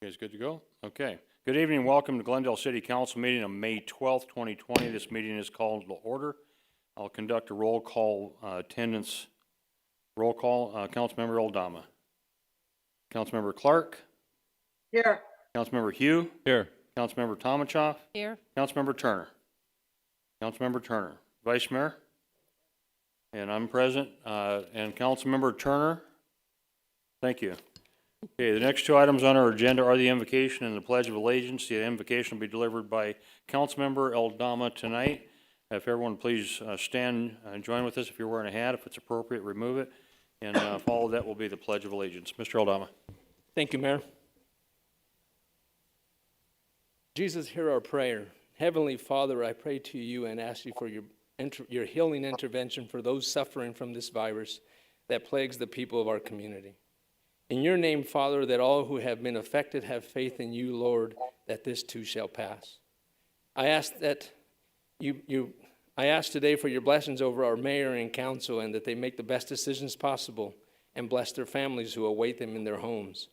You guys good to go? Okay. Good evening. Welcome to Glendale City Council meeting on May 12th, 2020. This meeting is called to order. I'll conduct a roll call attendance. Roll call. Councilmember Aldama. Councilmember Clark. Here. Councilmember Hugh. Here. Councilmember Tomachoff. Here. Councilmember Turner. Councilmember Turner. Vice Mayor. And I'm present. And Councilmember Turner. Thank you. Okay, the next two items on our agenda are the invocation and the Pledge of Allegiance. The invocation will be delivered by Councilmember Aldama tonight. If everyone please stand and join with us. If you're wearing a hat, if it's appropriate, remove it. And follow that will be the Pledge of Allegiance. Mr. Aldama. Thank you, Mayor. Jesus, hear our prayer. Heavenly Father, I pray to you and ask you for your healing intervention for those suffering from this virus that plagues the people of our community. In your name, Father, that all who have been affected have faith in you, Lord, that this too shall pass. I ask that I ask today for your blessings over our mayor and council, and that they make the best decisions possible and bless their families who await them in their homes.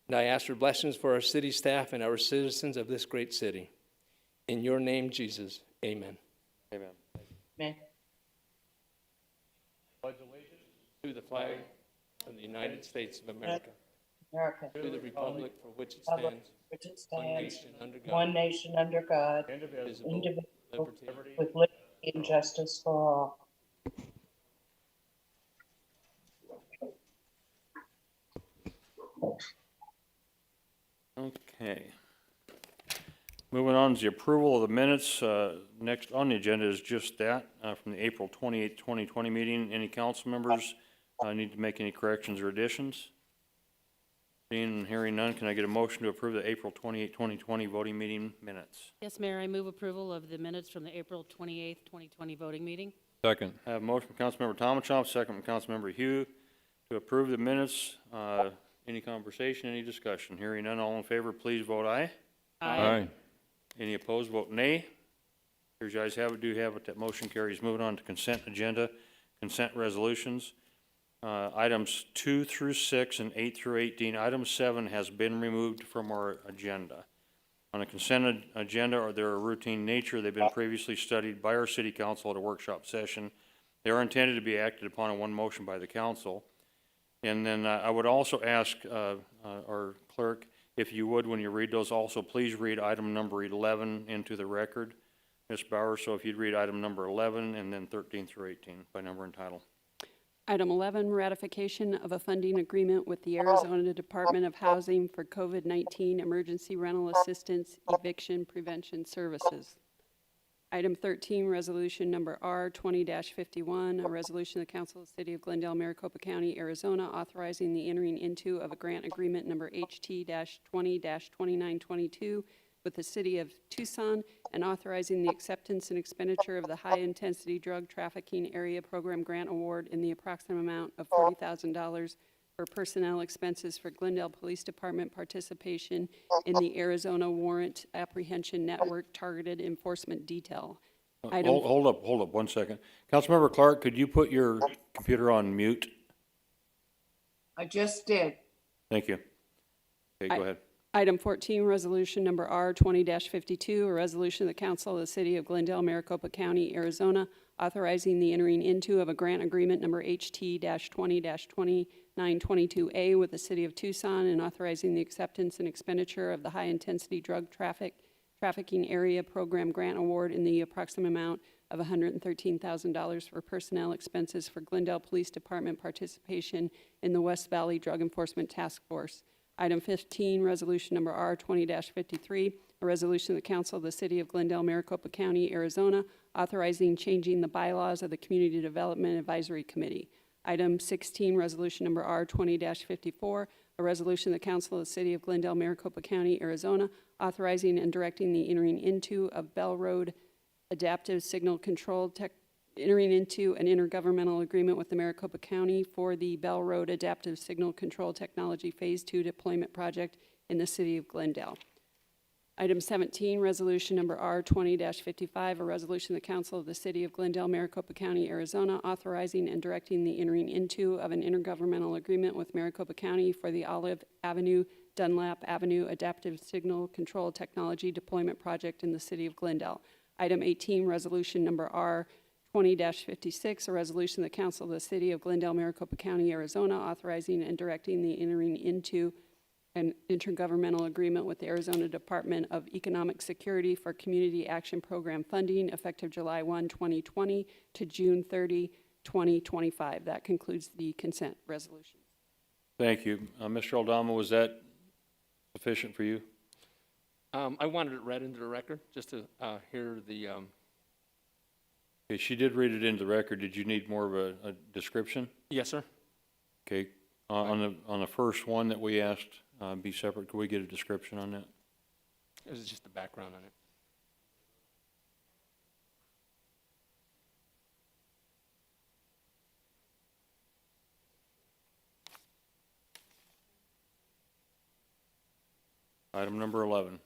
And I ask for blessings for our city staff and our citizens of this great city. In your name, Jesus, amen. Amen. Amen. Pledge allegiance to the flag of the United States of America, to the republic for which it stands, one nation under God, indivisible, with liberty and justice for all. Okay. Moving on to the approval of the minutes. Next on the agenda is just that from the April 28, 2020 meeting. Any council members need to make any corrections or additions? Seeing and hearing none, can I get a motion to approve the April 28, 2020 voting meeting minutes? Yes, Mayor, I move approval of the minutes from the April 28th, 2020 voting meeting. Second. I have a motion from Councilmember Tomachoff, second from Councilmember Hugh to approve the minutes. Any conversation, any discussion? Hearing none, all in favor, please vote aye. Aye. Any opposed, vote nay. Here's you guys have it, do have it, that motion carries. Moving on to consent agenda, consent resolutions. Items 2 through 6 and 8 through 18. Item 7 has been removed from our agenda. On a consent agenda, or their routine nature, they've been previously studied by our city council at a workshop session. They are intended to be acted upon in one motion by the council. And then I would also ask our clerk, if you would, when you read those, also please read item number 11 into the record, Ms. Bauer. So if you'd read item number 11 and then 13 through 18 by number and title. Item 11, ratification of a funding agreement with the Arizona Department of Housing for COVID-19 emergency rental assistance eviction prevention services. Item 13, resolution number R20-51, a resolution of the Council of the City of Glendale, Maricopa County, Arizona, authorizing the entering into of a grant agreement number HT-20-2922 with the City of Tucson, and authorizing the acceptance and expenditure of the high-intensity drug trafficking area program grant award in the approximate amount of $40,000 for personnel expenses for Glendale Police Department participation in the Arizona Warrant Apprehension Network Targeted Enforcement Detail. Hold up 1 second. Councilmember Clark, could you put your computer on mute? I just did. Thank you. Okay, go ahead. Item 14, resolution number R20-52, a resolution of the Council of the City of Glendale, Maricopa County, Arizona, authorizing the entering into of a grant agreement number HT-20-2922A with the City of Tucson, and authorizing the acceptance and expenditure of the high-intensity drug trafficking area program grant award in the approximate amount of $113,000 for personnel expenses for Glendale Police Department participation in the West Valley Drug Enforcement Task Force. Item 15, resolution number R20-53, a resolution of the Council of the City of Glendale, Maricopa County, Arizona, authorizing changing the bylaws of the Community Development Advisory Committee. Item 16, resolution number R20-54, a resolution of the Council of the City of Glendale, Maricopa County, Arizona, authorizing and directing the entering into of Bell Road Adaptive Signal Control entering into an intergovernmental agreement with the Maricopa County for the Bell Road Adaptive Signal Control Technology Phase 2 deployment project in the City of Glendale. Item 17, resolution number R 20-55, a resolution of the Council of the City of Glendale, Maricopa County, Arizona, authorizing and directing the entering into of an intergovernmental agreement with Maricopa County for the Olive Avenue, Dunlap Avenue Adaptive Signal Control Technology Deployment Project in the City of Glendale. Item 18, resolution number R 20-56, a resolution of the Council of the City of Glendale, Maricopa County, Arizona, authorizing and directing the entering into an intergovernmental agreement with the Arizona Department of Economic Security for Community Action Program funding effective July 1, 2020 to June 30, 2025. That concludes the consent resolution. Thank you. Mr. Aldama, was that sufficient for you? I wanted it read into the record, just to hear the, Okay, she did read it into the record. Did you need more of a description? yes, sir? Okay, on the first one that we asked be separate, could we get a description on that? It was just the background on it. Item number 11.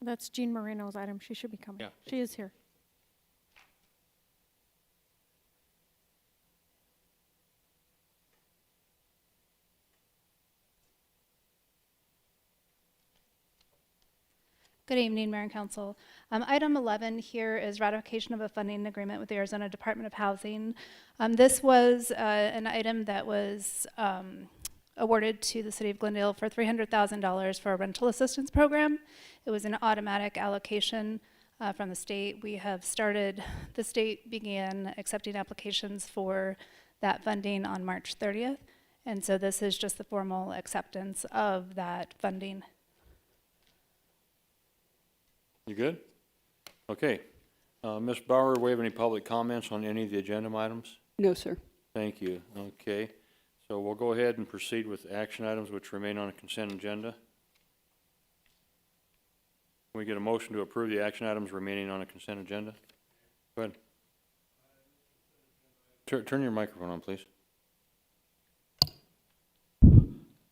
That's Jean Moreno's item. She should be coming. Yeah. She is here. Good evening, Mayor and Council. Item 11 here is ratification of a funding agreement with the Arizona Department of Housing. This was an item that was awarded to the City of Glendale for $300,000 for a rental assistance program. It was an automatic allocation from the state. The state began accepting applications for that funding on March 30th. And so this is just the formal acceptance of that funding. You good? Okay. Ms. Bauer, do we have any public comments on any of the agenda items? No, sir. Thank you. Okay. So we'll go ahead and proceed with action items which remain on the consent agenda. Can we get a motion to approve the action items remaining on the consent agenda? Go ahead. Turn your microphone on, please.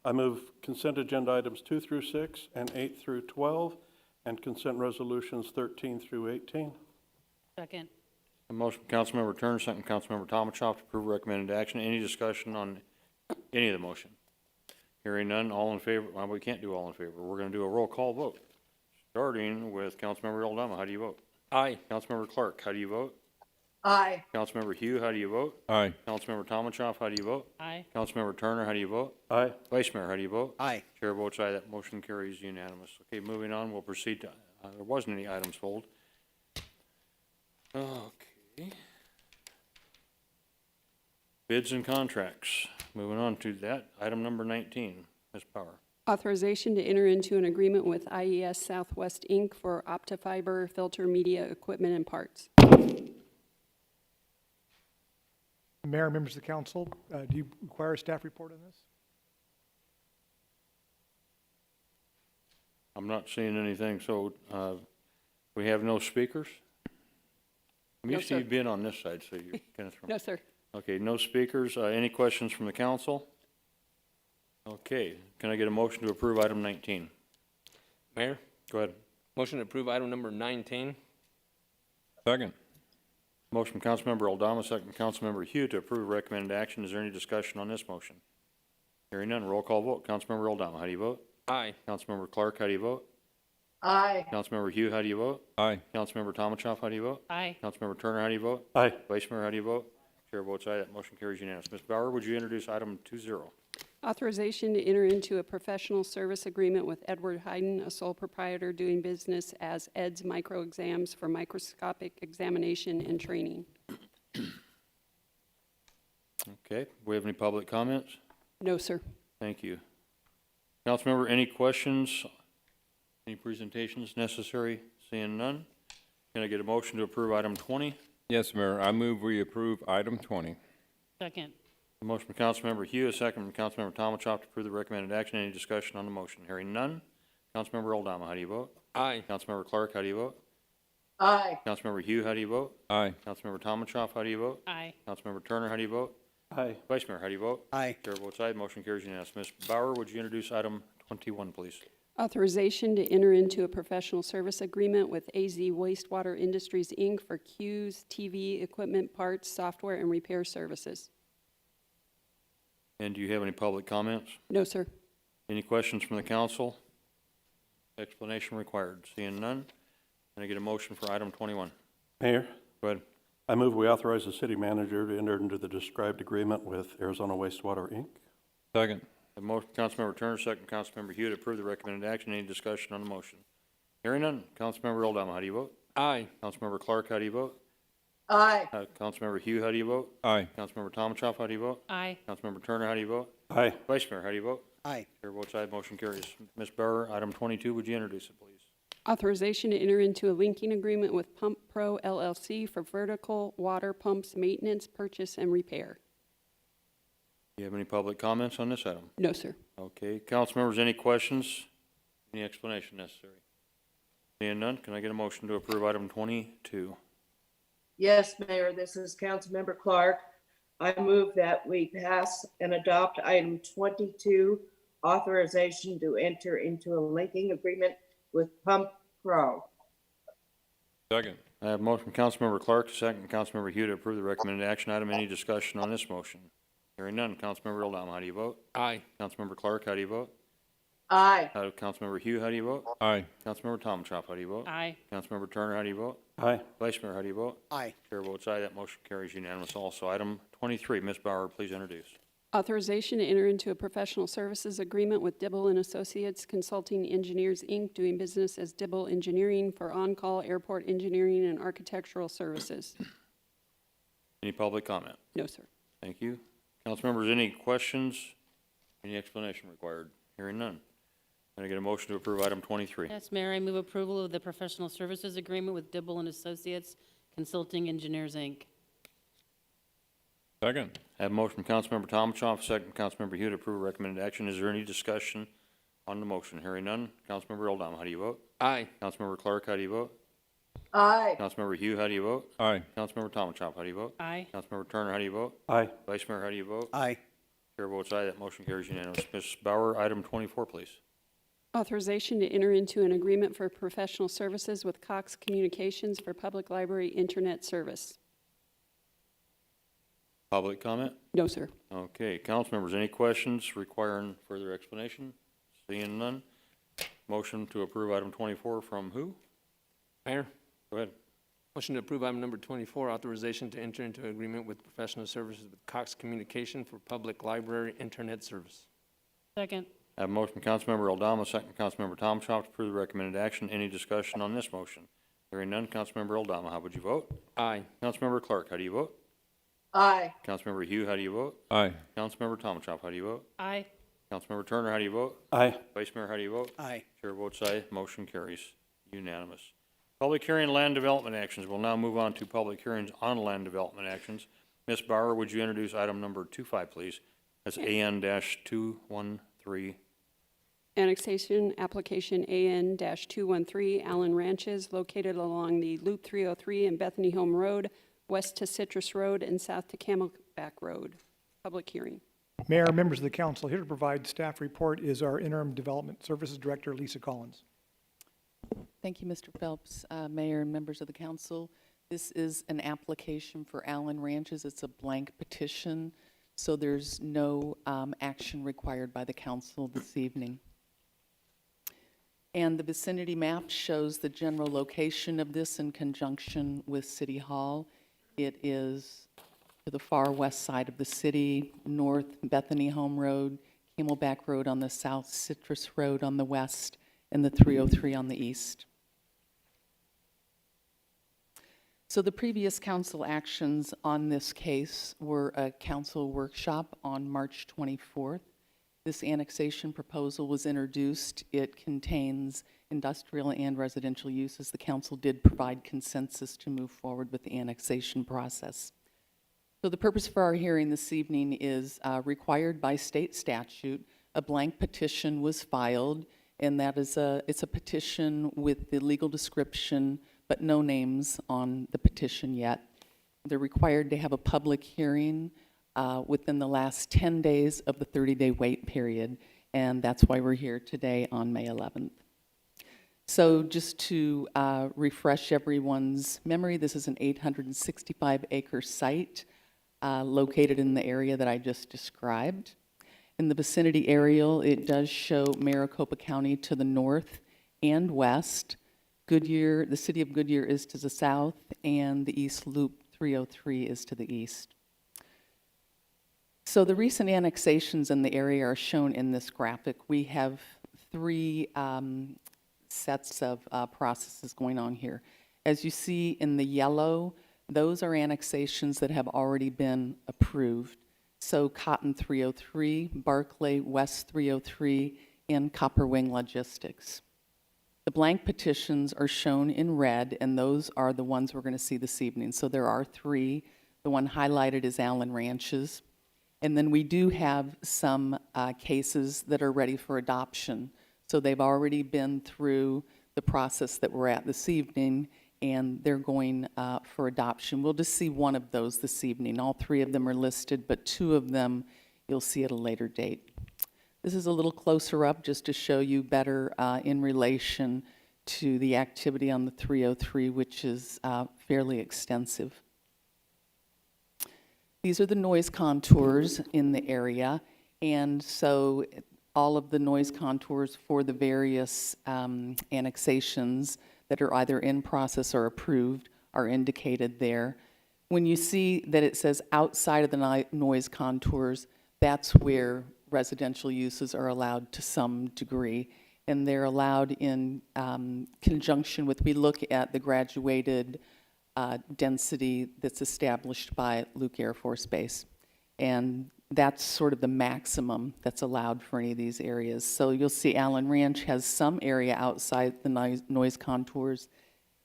I move consent agenda items 2 through 6 and 8 through 12, and consent resolutions 13 through 18. Second. A motion from Councilmember Turner, second from Councilmember Tomachoff to approve recommended action. Any discussion on any of the motion? Hearing none, all in favor? Well, we can't do all in favor. We're going to do a roll call vote, starting with Councilmember Aldama. How do you vote? Aye. Councilmember Clark, how do you vote? Aye. Councilmember Hugh, how do you vote? Aye. Councilmember Tomachoff, how do you vote? Aye. Councilmember Turner, how do you vote? Aye. Vice Mayor, how do you vote? Aye. Chair votes aye. That motion carries unanimous. Okay, moving on, we'll proceed to, there wasn't any items pulled. Okay. Bids and contracts. Moving on to that, item number 19. Ms. Power. Authorization to enter into an agreement with IES Southwest, Inc. for OptiFiber filter media equipment and parts. Mayor, members of the council, do you require a staff report on this? I'm not seeing anything, so we have no speakers? I'm No, used to sir. you being on this side, so you kind of throw. No, sir. Okay, no speakers. Any questions from the council? Okay, can I get a motion to approve item 19? Mayor, Go ahead. motion to approve item number 19. Second. Motion from Councilmember Aldama, second from Councilmember Hugh to approve recommended action. Is there any discussion on this motion? Hearing none, roll call vote. Councilmember Aldama, how do you vote? Aye. Councilmember Clark, how do you vote? Aye. Councilmember Hugh, how do you vote? Aye. Councilmember Tomachoff, how do you vote? Aye. Councilmember Turner, how do you vote? Aye. Vice Mayor, how do you vote? Chair votes aye. That motion carries unanimous. Ms. Bauer, would you introduce item 20? Authorization to enter into a professional service agreement with Edward Hayden, a sole proprietor doing business as Ed's Micro Exams for microscopic examination and training. Okay, we have any public comments? No, sir. Thank you. Councilmember, any questions? Any presentations necessary? Seeing none. Can I get a motion to approve item 20? Yes, Mayor. I move we approve item 20. Second. A motion from Councilmember Hugh, a second from Councilmember Tomachoff to approve the recommended action. Any discussion on the motion? Hearing none. Councilmember Aldama, how do you vote? Aye. Councilmember Clark, how do you vote? Aye. Councilmember Hugh, how do you vote? Aye. Councilmember Tomachoff, how do you vote? Aye. Councilmember Turner, how do you vote? Aye. Vice Mayor, how do you vote? Aye. Chair votes aye, motion carries unanimous. Ms. Bauer, would you introduce item 21, please? Authorization to enter into a professional service agreement with AZ Wastewater Industries, Inc. for Q's TV equipment, parts, software, and repair services. And do you have any public comments? No, sir. Any questions from the council? Explanation required. Seeing none, can I get a motion for item 21? Mayor, Go ahead. I move we authorize the city manager to enter into the described agreement with Arizona Wastewater, Inc. Second. The motion, Councilmember Turner, second Councilmember Hugh to approve the recommended action. Any discussion on the motion? Hearing none. Councilmember Oldham, how do you vote? Aye. Councilmember Clark, how do you vote? Aye. Councilmember Hugh, how do you vote? Aye. Councilmember Tomachoff, how do you vote? Aye. Councilmember Turner, how do you vote? Aye. Vice Mayor, how do you vote? Aye. Chair votes aye, motion carries. Ms. Bauer, item 22, would you introduce it, please? Authorization to enter into a linking agreement with Pump Pro LLC for vertical water pumps maintenance, purchase, and repair. Do you have any public comments on this item? No, sir. Okay, council members, any questions? Any explanation necessary? Seeing none, can I get a motion to approve item 22? Yes, Mayor, this is Councilmember Clark. I move that we pass and adopt item 22, authorization to enter into a linking agreement with Pump Pro. Second. I have a motion from Councilmember Clark, second from Councilmember Hugh to approve the recommended action item. Any discussion on this motion? Hearing none. Councilmember Oldham, how do you vote? Aye. Councilmember Clark, how do you vote? Aye. Councilmember Hugh, how do you vote? Aye. Councilmember Tomachoff, how do you vote? Aye. Councilmember Turner, how do you vote? Aye. Vice Mayor, how do you vote? Aye. Chair votes aye, that motion carries unanimous also. Item 23, Ms. Bauer, please introduce. Authorization to enter into a professional services agreement with Dibble and Associates Consulting Engineers, Inc., doing business as Dibble Engineering for on-call airport engineering and architectural services. Any public comment? No, sir. Thank you. Council members, any questions? Any explanation required? Hearing none. Can I get a motion to approve item 23? Yes, Mayor, I move approval of the professional services agreement with Dibble and Associates Consulting Engineers, Inc. Second. I have a motion from Councilmember Tomachoff, second from Councilmember Hugh to approve recommended action. Is there any discussion on the motion? Hearing none. Councilmember Oldham, how do you vote? Aye. Councilmember Clark, how do you vote? Aye. Councilmember Hugh, how do you vote? Aye. Councilmember Tomachoff, how do you vote? Aye. Councilmember Turner, how do you vote? Aye. Vice Mayor, how do you vote? Aye. Chair votes aye, that motion carries unanimous. Ms. Bauer, item 24, please. Authorization to enter into an agreement for professional services with Cox Communications for public library internet service. Public comment? No, sir. Okay, council members, any questions requiring further explanation? Seeing none. Motion to approve item 24 from who? Mayor, Go ahead. motion to approve item number 24, authorization to enter into agreement with professional services with Cox Communication for public library internet service. Second. I have a motion from Councilmember Aldama, second from Councilmember Tomachoff to approve the recommended action. Any discussion on this motion? Hearing none. Councilmember Aldama, how would you vote? Aye. Councilmember Clark, how do you vote? Aye. Councilmember Hugh, how do you vote? Aye. Councilmember Tomachoff, how do you vote? Aye. Councilmember Turner, how do you vote? Aye. Vice Mayor, how do you vote? Aye. Chair votes aye, motion carries unanimous. Public hearing land development actions. We'll now move on to public hearings on land development actions. Ms. Bauer, would you introduce item number 25, please? That's AN-213. Annexation application AN-213 Allen Ranches, located along the Loop 303 and Bethany Home Road, west to Citrus Road and south to Camelback Road. Public hearing. Mayor, members of the council, here to provide staff report is our interim development services director, Lisa Collins. Thank you, Mr. Phelps, Mayor and members of the council. This is an application for Allen Ranches. It's a blank petition, so there's no action required by the council this evening. And the vicinity map shows the general location of this in conjunction with City Hall. It is to the far west side of the city, north Bethany Home Road, Camelback Road on the south, Citrus Road on the west, and the 303 on the east. So the previous council actions on this case were a council workshop on March 24th. This annexation proposal was introduced. It contains industrial and residential uses. The council did provide consensus to move forward with the annexation process. So the purpose for our hearing this evening is required by state statute. A blank petition was filed, and that is it's a petition with the legal description, but no names on the petition yet. They're required to have a public hearing within the last 10 days of the 30-day wait period, and that's why we're here today on May 11th. So just to refresh everyone's memory, this is an 865-acre site located in the area that I just described. In the vicinity aerial, it does show Maricopa County to the north and west. Goodyear, the city of Goodyear is to the south, and the East Loop 303 is to the east. So the recent annexations in the area are shown in this graphic. We have three sets of processes going on here. As you see in the yellow, those are annexations that have already been approved. So Cotton 303, Barclay West 303, and Copper Wing Logistics. The blank petitions are shown in red, and those are the ones we're going to see this evening. So there are three. The one highlighted is Allen Ranches. And then we do have some cases that are ready for adoption. So they've already been through the process that we're at this evening, and they're going for adoption. We'll just see one of those this evening. All three of them are listed, but two of them you'll see at a later date. This is a little closer up just to show you better in relation to the activity on the 303, which is fairly extensive. These are the noise contours in the area, and so all of the noise contours for the various annexations that are either in process or approved are indicated there. When you see that it says outside of the noise contours, that's where residential uses are allowed to some degree, and they're allowed in conjunction with, we look at the graduated density that's established by Luke Air Force Base, and that's sort of the maximum that's allowed for any of these areas. So you'll see Allen Ranch has some area outside the noise contours,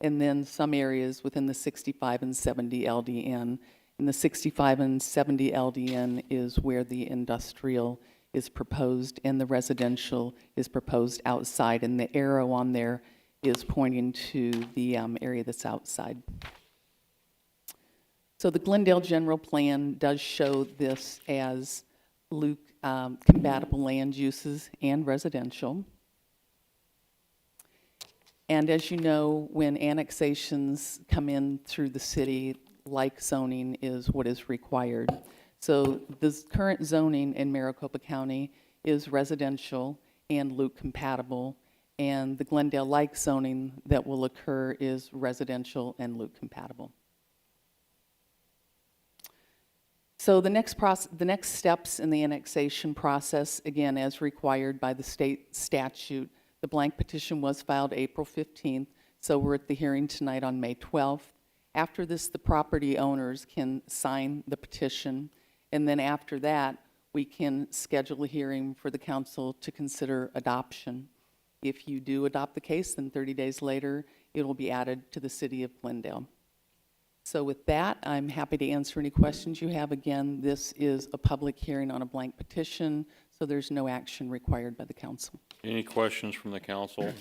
and then some areas within the 65 and 70 LDN. And the 65 and 70 LDN is where the industrial is proposed, and the residential is proposed outside, and the arrow on there is pointing to the area that's outside. So the Glendale General Plan does show this as Luke compatible land uses and residential. And as you know, when annexations come in through the city, like zoning is what is required. So this current zoning in Maricopa County is residential and Luke compatible, and the Glendale like zoning that will occur is residential and Luke compatible. So the next steps in the annexation process, again, as required by the state statute, the blank petition was filed April 15th, so we're at the hearing tonight on May 12th. After this, the property owners can sign the petition, and then after that, we can schedule a hearing for the council to consider adoption. If you do adopt the case, then 30 days later, it will be added to the city of Glendale. So with that, I'm happy to answer any questions you have. Again, this is a public hearing on a blank petition, so there's no action required by the council. Any questions from the council?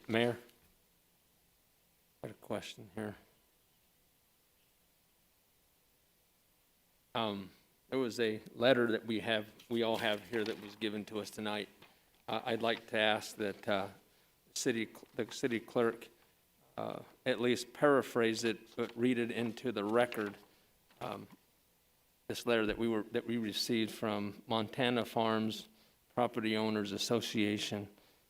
Mayor, I got a question here. There was a letter that we all have here that was given to us tonight. I'd like to ask that the city clerk at least paraphrase it, but read it into the record. This letter that we received from Montana Farms Property Owners Association,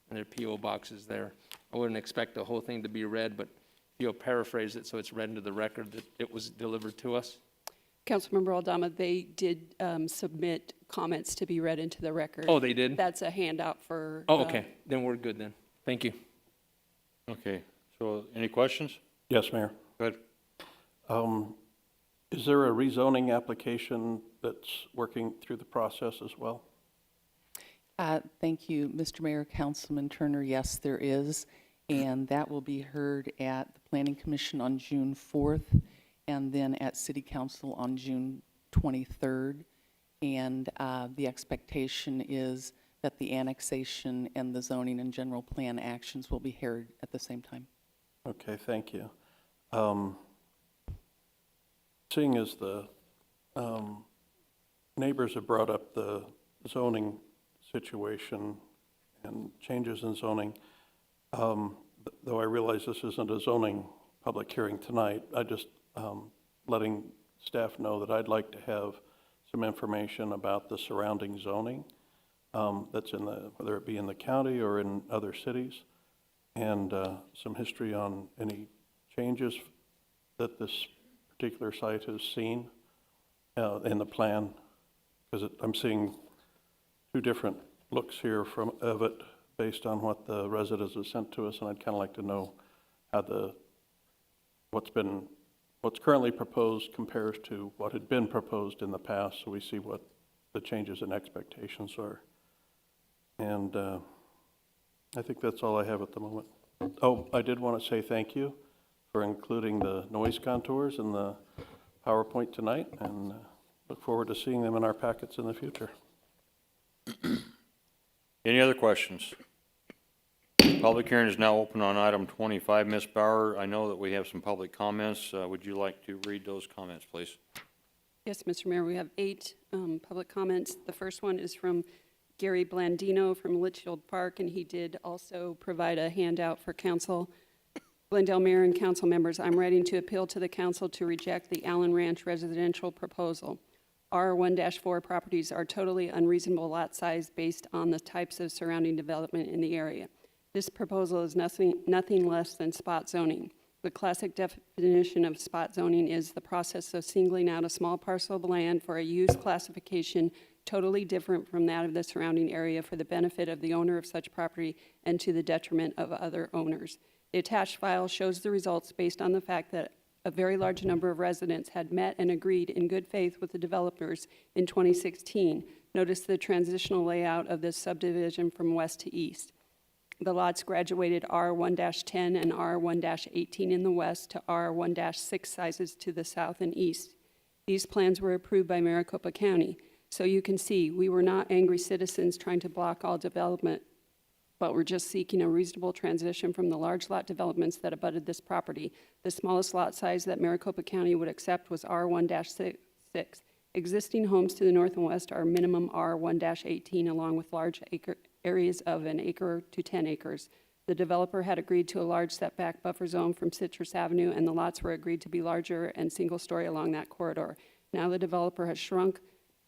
and their P.O. boxes there. I wouldn't expect the whole thing to be read, but if you'll paraphrase it so it's read into the record that it was delivered to us. Councilmember Aldama, they did submit comments to be read into the record. Oh, they did? That's a handout for... Oh, okay. Then we're good then. Thank you. Okay, so any questions? Yes, Mayor. Go ahead. Is there a rezoning application that's working through the process as well? Thank you, Mr. Mayor, Councilman Turner. Yes, there is, and that will be heard at the Planning Commission on June 4th, and then at City Council on June 23rd. And the expectation is that the annexation and the zoning and general plan actions will be heard at the same time. Okay, thank you. Seeing as the neighbors have brought up the zoning situation and changes in zoning. Though I realize this isn't a zoning public hearing tonight, I just letting staff know that I'd like to have some information about the surrounding zoning that's in the, whether it be in the county or in other cities, and some history on any changes that this particular site has seen in the plan, because I'm seeing two different looks here of it based on what the residents have sent to us, and I'd kind of like to know how what's currently proposed compares to what had been proposed in the past, so we see what the changes and expectations are. And I think that's all I have at the moment. Oh, I did want to say thank you for including the noise contours in the PowerPoint tonight, and look forward to seeing them in our packets in the future. Any other questions? Public hearing is now open on item 25. Ms. Bauer, I know that we have some public comments. Would you like to read those comments, please? Yes, Mr. Mayor, we have 8 public comments. The first one is from Gary Blandino from Litchfield Park, and he did also provide a handout for council. Glendale Mayor and council members, I'm writing to appeal to the council to reject the Allen Ranch residential proposal. R1-4 properties are totally unreasonable lot size based on the types of surrounding development in the area. This proposal is nothing less than spot zoning. The classic definition of spot zoning is the process of singling out a small parcel of land for a use classification totally different from that of the surrounding area for the benefit of the owner of such property and to the detriment of other owners. The attached file shows the results based on the fact that a very large number of residents had met and agreed in good faith with the developers in 2016. Notice the transitional layout of this subdivision from west to east. The lots graduated R1-10 and R1-18 in the west to R1-6 sizes to the south and east. These plans were approved by Maricopa County. So you can see, we were not angry citizens trying to block all development, but we're just seeking a reasonable transition from the large lot developments that abutted this property. The smallest lot size that Maricopa County would accept was R1-6. Existing homes to the north and west are minimum R1-18, along with large areas of 1 acre to 10 acres. The developer had agreed to a large setback buffer zone from Citrus Avenue, and the lots were agreed to be larger and single-story along that corridor. Now the developer has shrunk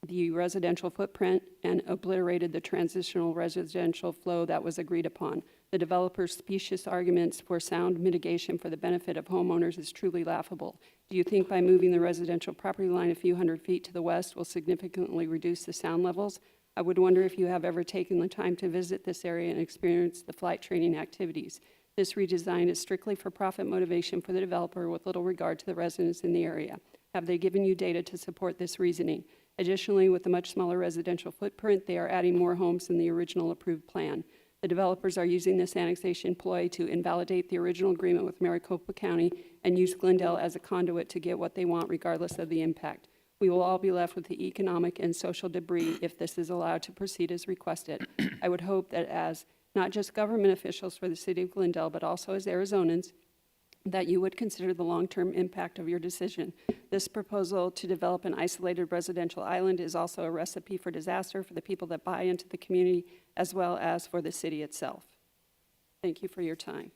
the residential footprint and obliterated the transitional residential flow that was agreed upon. The developer's specious arguments for sound mitigation for the benefit of homeowners is truly laughable. Do you think by moving the residential property line a few hundred feet to the west will significantly reduce the sound levels? I would wonder if you have ever taken the time to visit this area and experience the flight training activities. This redesign is strictly for profit motivation for the developer with little regard to the residents in the area. Have they given you data to support this reasoning? Additionally, with a much smaller residential footprint, they are adding more homes than the original approved plan. The developers are using this annexation ploy to invalidate the original agreement with Maricopa County and use Glendale as a conduit to get what they want regardless of the impact. We will all be left with the economic and social debris if this is allowed to proceed as requested. I would hope that as not just government officials for the city of Glendale, but also as Arizonans, that you would consider the long-term impact of your decision. This proposal to develop an isolated residential island is also a recipe for disaster for the people that buy into the community as well as for the city itself. Thank you for your time.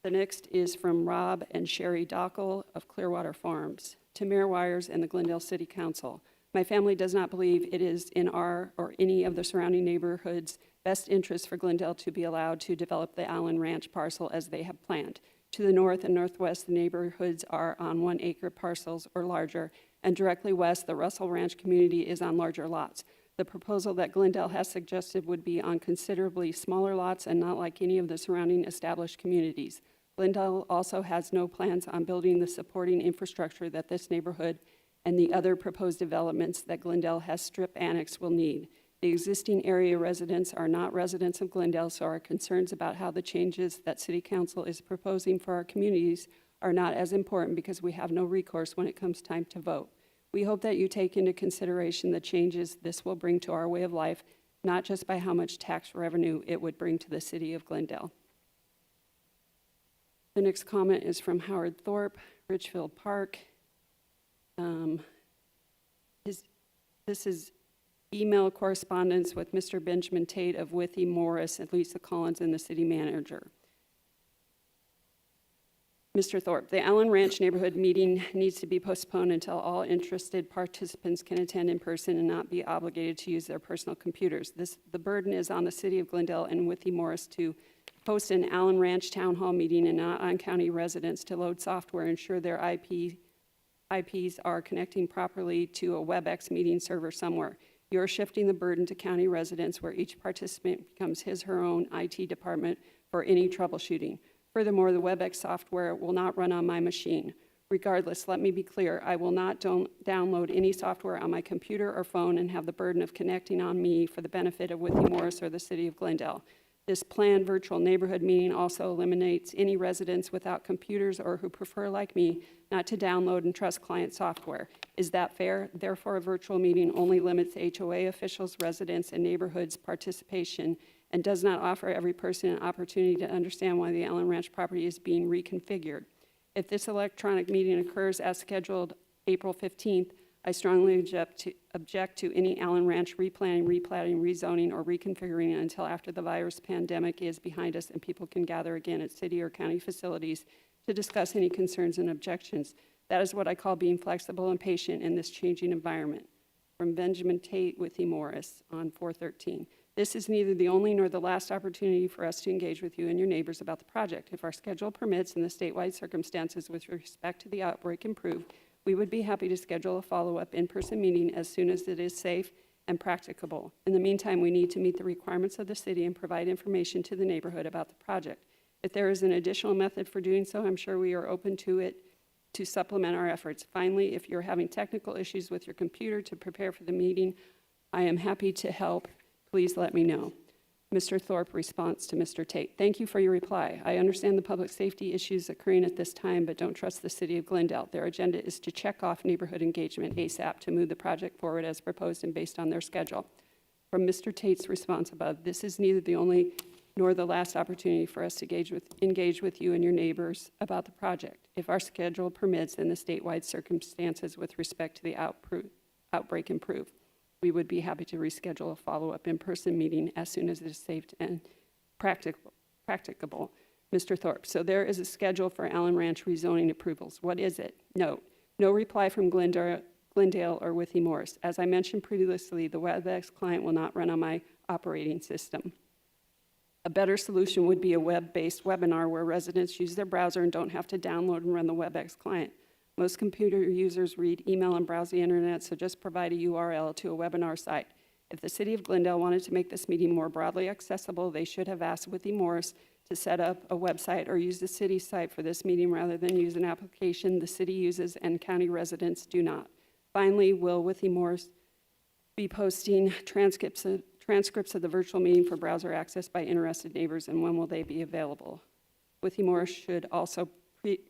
The next is from Rob and Sherry Dockel of Clearwater Farms. To Mayor Wires and the Glendale City Council, my family does not believe it is in our or any of the surrounding neighborhoods' best interest for Glendale to be allowed to develop the Allen Ranch parcel as they have planned. To the north and northwest, the neighborhoods are on 1 acre parcels or larger, and directly west, the Russell Ranch community is on larger lots. The proposal that Glendale has suggested would be on considerably smaller lots and not like any of the surrounding established communities. Glendale also has no plans on building the supporting infrastructure that this neighborhood and the other proposed developments that Glendale has strip annexed will need. The existing area residents are not residents of Glendale, so our concerns about how the changes that City Council is proposing for our communities are not as important because we have no recourse when it comes time to vote. We hope that you take into consideration the changes this will bring to our way of life, not just by how much tax revenue it would bring to the city of Glendale. The next comment is from Howard Thorpe, Richfield Park. This is email correspondence with Mr. Benjamin Tate of Withy Morris and Lisa Collins and the city manager. Mr. Thorpe, the Allen Ranch neighborhood meeting needs to be postponed until all interested participants can attend in person and not be obligated to use their personal computers. The burden is on the city of Glendale and Withy Morris to host an Allen Ranch town hall meeting and not on county residents to load software and ensure their IPs are connecting properly to a WebEx meeting server somewhere. You're shifting the burden to county residents where each participant becomes his or her own IT department for any troubleshooting. Furthermore, the WebEx software will not run on my machine. Regardless, let me be clear, I will not download any software on my computer or phone and have the burden of connecting on me for the benefit of Withy Morris or the city of Glendale. This planned virtual neighborhood meeting also eliminates any residents without computers or who prefer, like me, not to download and trust client software. Is that fair? Therefore, a virtual meeting only limits HOA officials, residents, and neighborhoods' participation and does not offer every person an opportunity to understand why the Allen Ranch property is being reconfigured. If this electronic meeting occurs as scheduled April 15th, I strongly object to any Allen Ranch replanning, replatting, rezoning, or reconfiguring until after the virus pandemic is behind us and people can gather again at city or county facilities to discuss any concerns and objections. That is what I call being flexible and patient in this changing environment. From Benjamin Tate, Withy Morris, on 4/13. This is neither the only nor the last opportunity for us to engage with you and your neighbors about the project. If our schedule permits and the statewide circumstances with respect to the outbreak improve, we would be happy to schedule a follow-up in-person meeting as soon as it is safe and practicable. In the meantime, we need to meet the requirements of the city and provide information to the neighborhood about the project. If there is an additional method for doing so, I'm sure we are open to it to supplement our efforts. Finally, if you're having technical issues with your computer to prepare for the meeting, I am happy to help. Please let me know. Mr. Thorpe responds to Mr. Tate. Thank you for your reply. I understand the public safety issues occurring at this time, but don't trust the city of Glendale. Their agenda is to check off neighborhood engagement ASAP to move the project forward as proposed and based on their schedule. From Mr. Tate's response above, this is neither the only nor the last opportunity for us to engage with you and your neighbors about the project. If our schedule permits and the statewide circumstances with respect to the outbreak improve, we would be happy to reschedule a follow-up in-person meeting as soon as it is safe and practicable. Mr. Thorpe, so there is a schedule for Allen Ranch rezoning approvals. What is it? Note, no reply from Glendale or Withy Morris. As I mentioned previously, the WebEx client will not run on my operating system. A better solution would be a web-based webinar where residents use their browser and don't have to download and run the WebEx client. Most computer users read email and browse the internet, so just provide a URL to a webinar site. If the city of Glendale wanted to make this meeting more broadly accessible, they should have asked Withy Morris to set up a website or use the city site for this meeting rather than use an application the city uses and county residents do not. Finally, will Withy Morris be posting transcripts of the virtual meeting for browser access by interested neighbors, and when will they be available? Withy Morris should also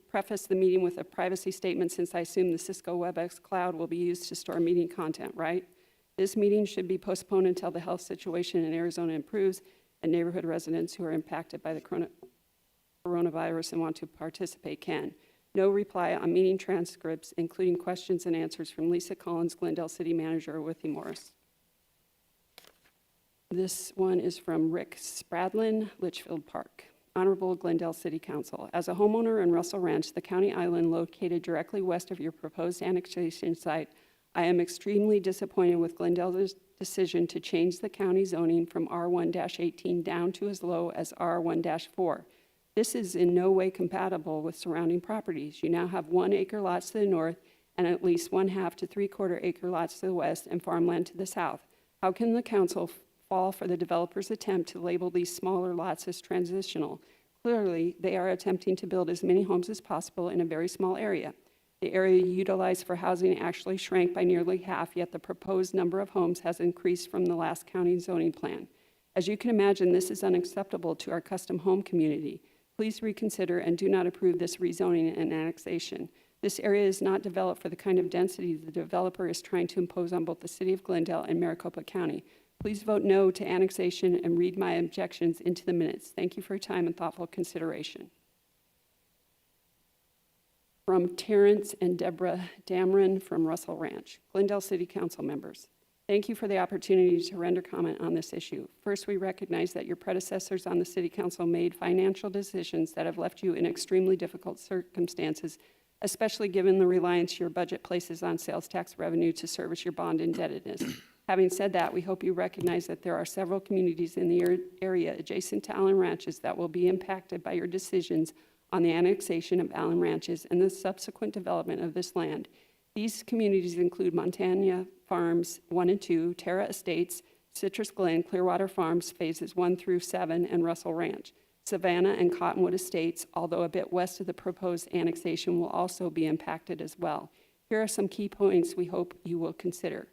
preface the meeting with a privacy statement, since I assume the Cisco WebEx cloud will be used to store meeting content, right? This meeting should be postponed until the health situation in Arizona improves and neighborhood residents who are impacted by the coronavirus and want to participate can. No reply on meeting transcripts, including questions and answers from Lisa Collins, Glendale City Manager, or Withy Morris. This one is from Rick Spradlin, Litchfield Park. Honorable Glendale City Council, as a homeowner in Russell Ranch, the county island located directly west of your proposed annexation site, I am extremely disappointed with Glendale's decision to change the county zoning from R1-18 down to as low as R1-4. This is in no way compatible with surrounding properties. You now have 1 acre lots to the north and at least 1/2 to 3/4 acre lots to the west and farmland to the south. How can the council fall for the developer's attempt to label these smaller lots as transitional? Clearly, they are attempting to build as many homes as possible in a very small area. The area utilized for housing actually shrank by nearly half, yet the proposed number of homes has increased from the last county zoning plan. As you can imagine, this is unacceptable to our custom home community. Please reconsider and do not approve this rezoning and annexation. This area is not developed for the kind of density the developer is trying to impose on both the city of Glendale and Maricopa County. Please vote no to annexation and read my objections into the minutes. Thank you for your time and thoughtful consideration. From Terrence and Deborah Dameron from Russell Ranch, Glendale City Council members. Thank you for the opportunity to render comment on this issue. First, we recognize that your predecessors on the City Council made financial decisions that have left you in extremely difficult circumstances, especially given the reliance your budget places on sales tax revenue to service your bond indebtedness. Having said that, we hope you recognize that there are several communities in the area adjacent to Allen Ranches that will be impacted by your decisions on the annexation of Allen Ranches and the subsequent development of this land. These communities include Montana Farms 1 and 2, Terra Estates, Citrus Glen, Clearwater Farms Phases 1 through 7, and Russell Ranch. Savannah and Cottonwood Estates, although a bit west of the proposed annexation, will also be impacted as well. Here are some key points we hope you will consider.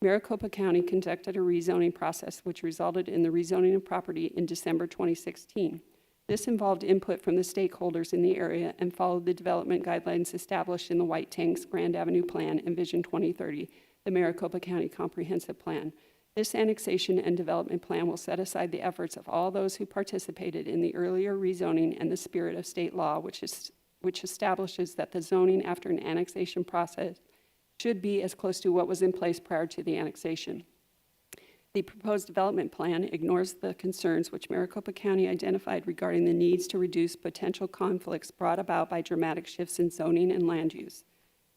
Maricopa County conducted a rezoning process which resulted in the rezoning of property in December 2016. This involved input from the stakeholders in the area and followed the development guidelines established in the White Tanks Grand Avenue Plan, Envision 2030, the Maricopa County Comprehensive Plan. This annexation and development plan will set aside the efforts of all those who participated in the earlier rezoning and the spirit of state law, which establishes that the zoning after an annexation process should be as close to what was in place prior to the annexation. The proposed development plan ignores the concerns which Maricopa County identified regarding the needs to reduce potential conflicts brought about by dramatic shifts in zoning and land use.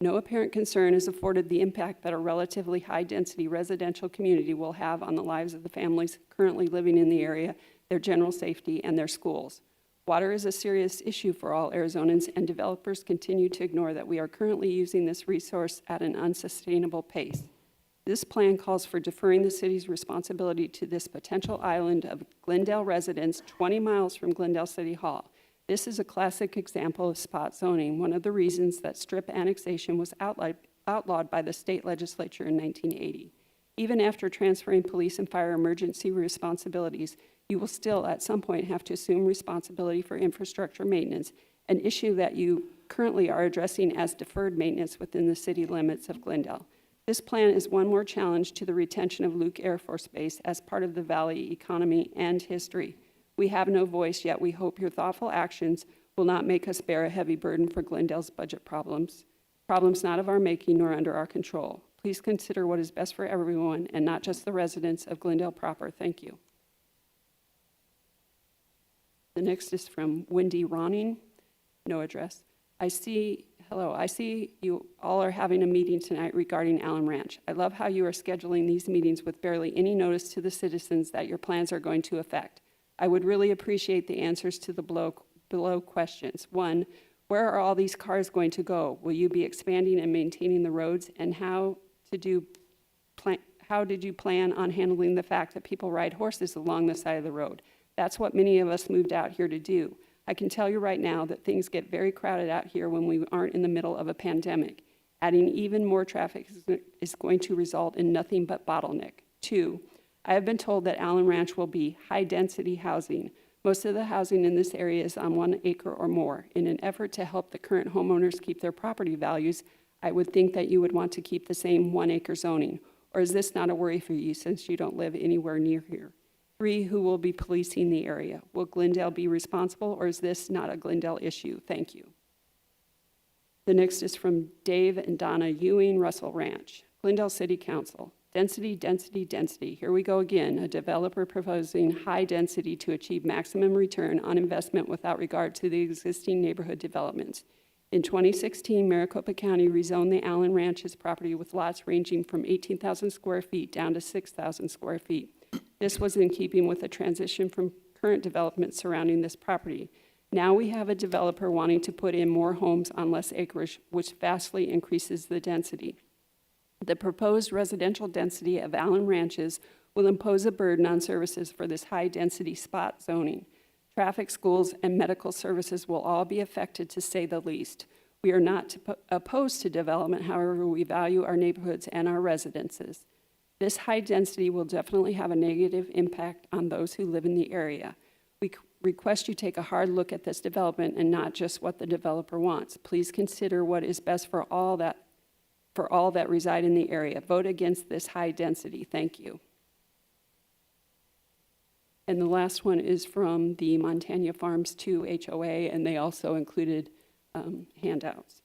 No apparent concern is afforded the impact that a relatively high-density residential community will have on the lives of the families currently living in the area, their general safety, and their schools. Water is a serious issue for all Arizonans, and developers continue to ignore that we are currently using this resource at an unsustainable pace. This plan calls for deferring the city's responsibility to this potential island of Glendale residents 20 miles from Glendale City Hall. This is a classic example of spot zoning, one of the reasons that strip annexation was outlawed by the state legislature in 1980. Even after transferring police and fire emergency responsibilities, you will still at some point have to assume responsibility for infrastructure maintenance, an issue that you currently are addressing as deferred maintenance within the city limits of Glendale. This plan is one more challenge to the retention of Luke Air Force Base as part of the Valley economy and history. We have no voice, yet we hope your thoughtful actions will not make us bear a heavy burden for Glendale's budget problems not of our making nor under our control. Please consider what is best for everyone and not just the residents of Glendale proper. Thank you. The next is from Wendy Ronning, no address. I see you all are having a meeting tonight regarding Allen Ranch. I love how you are scheduling these meetings with barely any notice to the citizens that your plans are going to affect. I would really appreciate the answers to the below questions. 1, where are all these cars going to go? Will you be expanding and maintaining the roads? And how did you plan on handling the fact that people ride horses along the side of the road? That's what many of us moved out here to do. I can tell you right now that things get very crowded out here when we aren't in the middle of a pandemic. Adding even more traffic is going to result in nothing but bottleneck. 2, I have been told that Allen Ranch will be high-density housing. Most of the housing in this area is on 1 acre or more. In an effort to help the current homeowners keep their property values, I would think that you would want to keep the same 1 acre zoning. Or is this not a worry for you since you don't live anywhere near here? 3, who will be policing the area? Will Glendale be responsible, or is this not a Glendale issue? Thank you. The next is from Dave and Donna Ewing, Russell Ranch. Glendale City Council. Density, density, density. Here we go again, a developer proposing high density to achieve maximum return on investment without regard to the existing neighborhood developments. In 2016, Maricopa County rezoned the Allen Ranches property with lots ranging from 18,000 square feet down to 6,000 square feet. This was in keeping with the transition from current development surrounding this property. Now we have a developer wanting to put in more homes on less acreage, which vastly increases the density. The proposed residential density of Allen Ranches will impose a burden on services for this high-density spot zoning. Traffic, schools, and medical services will all be affected, to say the least. We are not opposed to development, however, we value our neighborhoods and our residences. This high density will definitely have a negative impact on those who live in the area. We request you take a hard look at this development and not just what the developer wants. Please consider what is best for all that reside in the area. Vote against this high density. Thank you. And the last one is from the Montana Farms 2 HOA, and they also included handouts.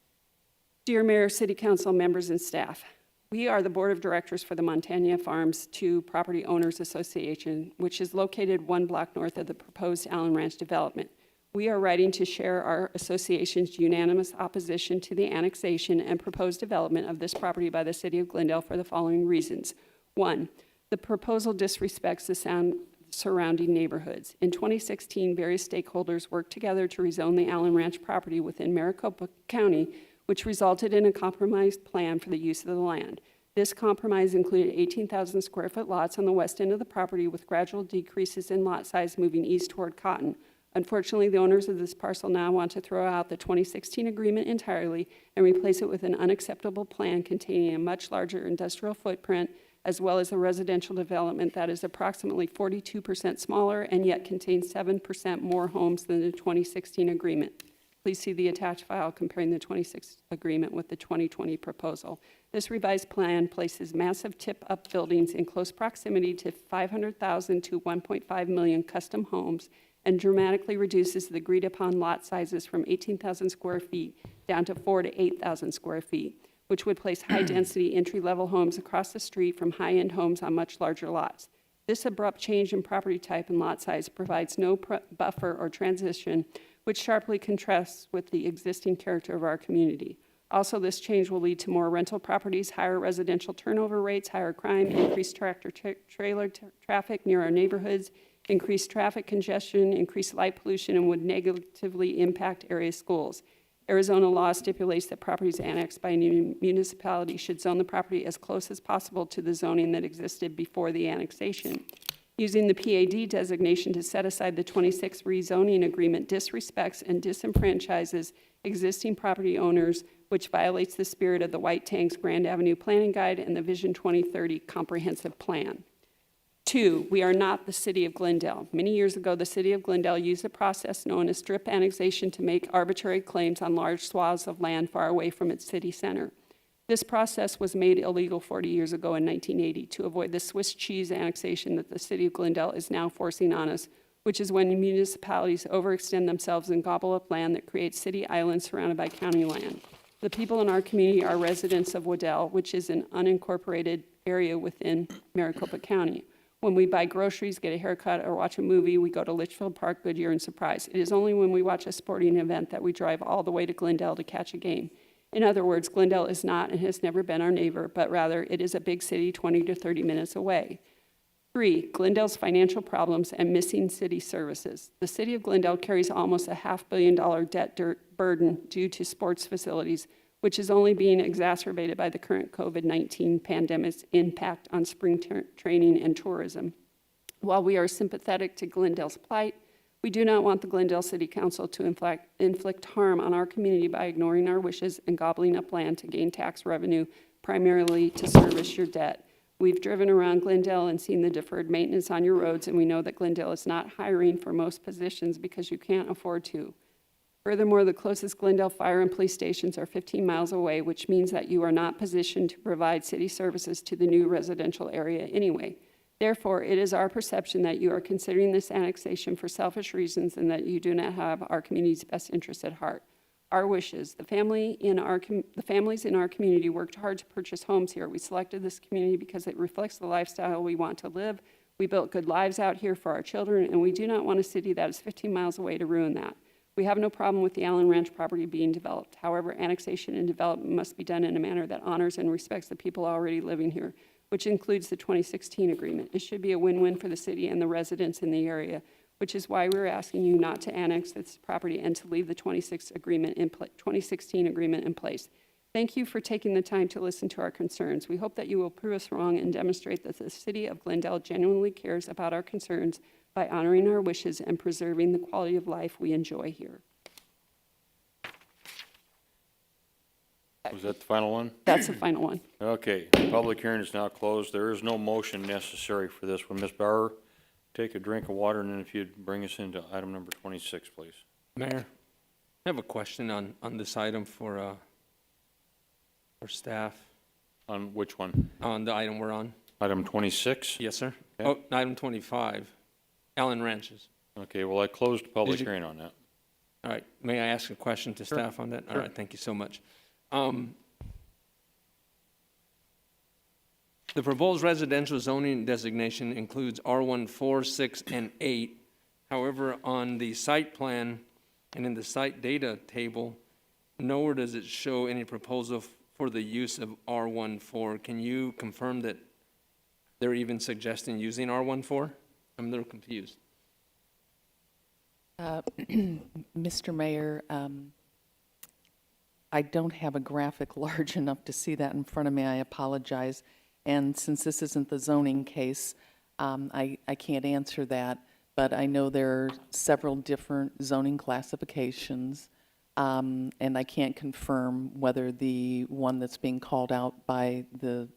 Dear Mayor, City Council members, and staff, We are the Board of Directors for the Montana Farms 2 Property Owners Association, which is located 1 block north of the proposed Allen Ranch development. We are writing to share our association's unanimous opposition to the annexation and proposed development of this property by the City of Glendale for the following reasons. 1, the proposal disrespects the surrounding neighborhoods. In 2016, various stakeholders worked together to rezone the Allen Ranch property within Maricopa County, which resulted in a compromised plan for the use of the land. This compromise included 18,000 square foot lots on the west end of the property with gradual decreases in lot size moving east toward Cotton. Unfortunately, the owners of this parcel now want to throw out the 2016 agreement entirely and replace it with an unacceptable plan containing a much larger industrial footprint, as well as a residential development that is approximately 42% smaller and yet contains 7% more homes than the 2016 agreement. Please see the attached file comparing the 26 agreement with the 2020 proposal. This revised plan places massive tip-up buildings in close proximity to 500,000 to 1.5 million custom homes and dramatically reduces the agreed-upon lot sizes from 18,000 square feet down to 4,000 to 8,000 square feet, which would place high-density entry-level homes across the street from high-end homes on much larger lots. This abrupt change in property type and lot size provides no buffer or transition, which sharply contrasts with the existing character of our community. Also, this change will lead to more rental properties, higher residential turnover rates, higher crime, increased tractor-trailer traffic near our neighborhoods, increased traffic congestion, increased light pollution, and would negatively impact area schools. Arizona law stipulates that properties annexed by a municipality should zone the property as close as possible to the zoning that existed before the annexation. Using the PAD designation to set aside the 26 rezoning agreement disrespects and disenfranchises existing property owners, which violates the spirit of the White Tanks Grand Avenue Planning Guide and the Vision 2030 Comprehensive Plan. 2, we are not the City of Glendale. Many years ago, the City of Glendale used a process known as strip annexation to make arbitrary claims on large swaths of land far away from its city center. This process was made illegal 40 years ago in 1980 to avoid the Swiss cheese annexation that the City of Glendale is now forcing on us, which is when municipalities overextend themselves and gobble up land that creates city islands surrounded by county land. The people in our community are residents of Waddell, which is an unincorporated area within Maricopa County. When we buy groceries, get a haircut, or watch a movie, we go to Litchfield Park, Goodyear, and Surprise. It is only when we watch a sporting event that we drive all the way to Glendale to catch a game. In other words, Glendale is not and has never been our neighbor, but rather it is a big city 20 to 30 minutes away. 3, Glendale's financial problems and missing city services. The City of Glendale carries almost a $500 million debt burden due to sports facilities, which is only being exacerbated by the current COVID-19 pandemic's impact on spring training and tourism. While we are sympathetic to Glendale's plight, we do not want the Glendale City Council to inflict harm on our community by ignoring our wishes and gobbling up land to gain tax revenue, primarily to service your debt. We've driven around Glendale and seen the deferred maintenance on your roads, and we know that Glendale is not hiring for most positions because you can't afford to. Furthermore, the closest Glendale fire and police stations are 15 miles away, which means that you are not positioned to provide city services to the new residential area anyway. Therefore, it is our perception that you are considering this annexation for selfish reasons and that you do not have our community's best interests at heart. Our wishes, the families in our community worked hard to purchase homes here. We selected this community because it reflects the lifestyle we want to live. We built good lives out here for our children, and we do not want a city that is 15 miles away to ruin that. We have no problem with the Allen Ranch property being developed. However, annexation and development must be done in a manner that honors and respects the people already living here, which includes the 2016 agreement. It should be a win-win for the city and the residents in the area, which is why we're asking you not to annex this property and to leave the 2016 agreement in place. Thank you for taking the time to listen to our concerns. We hope that you will prove us wrong and demonstrate that the City of Glendale genuinely cares about our concerns by honoring our wishes and preserving the quality of life we enjoy here. Was that the final one? That's the final one. Okay, public hearing is now closed. There is no motion necessary for this one. Ms. Bauer, take a drink of water, and then if you'd bring us into item number 26, please. Mayor, I have a question on this item for staff. On which one? On the item we're on. Item 26? Yes, sir. Okay. Oh, item 25, Allen Ranches. Okay, well, I closed the public Did you- hearing on that. All right, may I ask a question to staff on that? All right, thank you so much. The proposed residential zoning designation includes R1, 4, 6, and 8. However, on the site plan and in the site data table, nowhere does it show any proposal for the use of R1, 4. Can you confirm that they're even suggesting using R1, 4? I'm a little confused. Mr. Mayor, I don't have a graphic large enough to see that in front of me. I apologize. And since this isn't the zoning case, I can't answer that. But I know there are several different zoning classifications, and I can't confirm whether the one that's being called out by the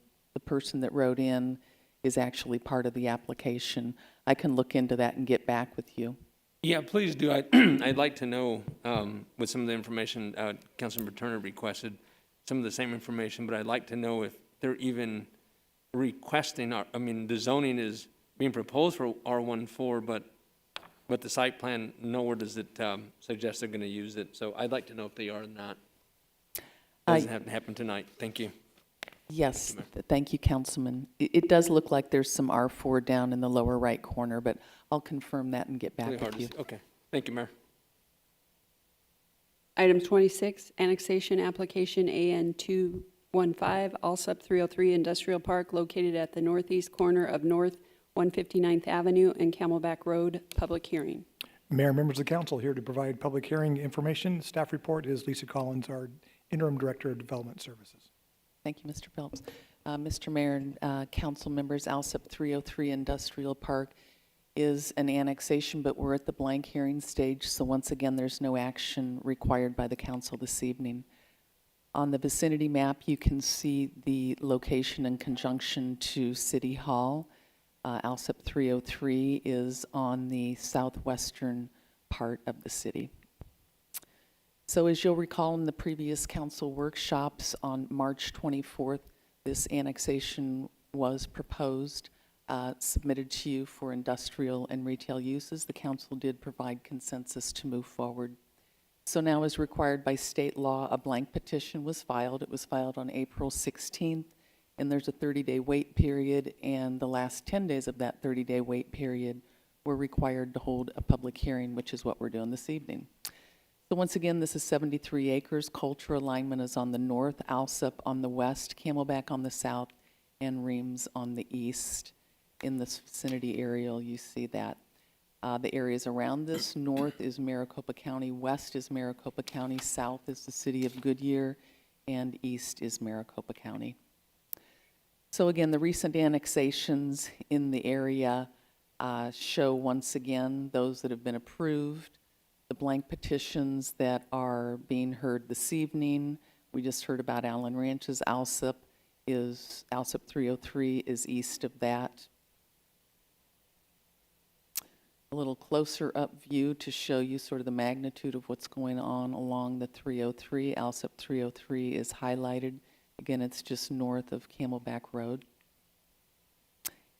person that wrote in is actually part of the application. I can look into that and get back with you. Yeah, please do. I'd like to know, with some of the information Councilmember Turner requested, some of the same information, but I'd like to know if they're even requesting, the zoning is being proposed for R14, but the site plan, nowhere does it suggest they're going to use it. So I'd like to know if they are or not. Doesn't have to happen tonight. Thank you. Yes, thank you, Councilman. It does look like there's some R4 down in the lower right corner, but I'll confirm that and get back Really hard with to you. see. Okay. Thank you, Mayor. Item 26, annexation application AN 215, Allsup 303 Industrial Park located at the northeast corner of North 159th Avenue and Camelback Road. Public hearing. Mayor, members of the council, here to provide public hearing information. Staff report is Lisa Collins, our interim director of development services. Thank you, Mr. Phelps. Mr. Mayor and council members, Allsup 303 Industrial Park is an annexation, but we're at the blank hearing stage, so once again, there's no action required by the council this evening. On the vicinity map, you can see the location in conjunction to City Hall. Allsup 303 is on the southwestern part of the city. So as you'll recall in the previous council workshops on March 24th, this annexation was proposed, submitted to you for industrial and retail uses. The council did provide consensus to move forward. So now, as required by state law, a blank petition was filed. It was filed on April 16th, and there's a 30-day wait period, and the last 10 days of that 30-day wait period were required to hold a public hearing, which is what we're doing this evening. So once again, this is 73 acres. Culture alignment is on the north, Allsup on the west, Camelback on the south, and Reams on the east. In this vicinity aerial, you see that. The areas around this, north is Maricopa County, west is Maricopa County, south is the city of Goodyear, and east is Maricopa County. So again, the recent annexations in the area show once again those that have been approved. The blank petitions that are being heard this evening, we just heard about Allen Ranch's. Allsup 303 is east of that. A little closer up view to show you sort of the magnitude of what's going on along the 303. Allsup 303 is highlighted. Again, it's just north of Camelback Road.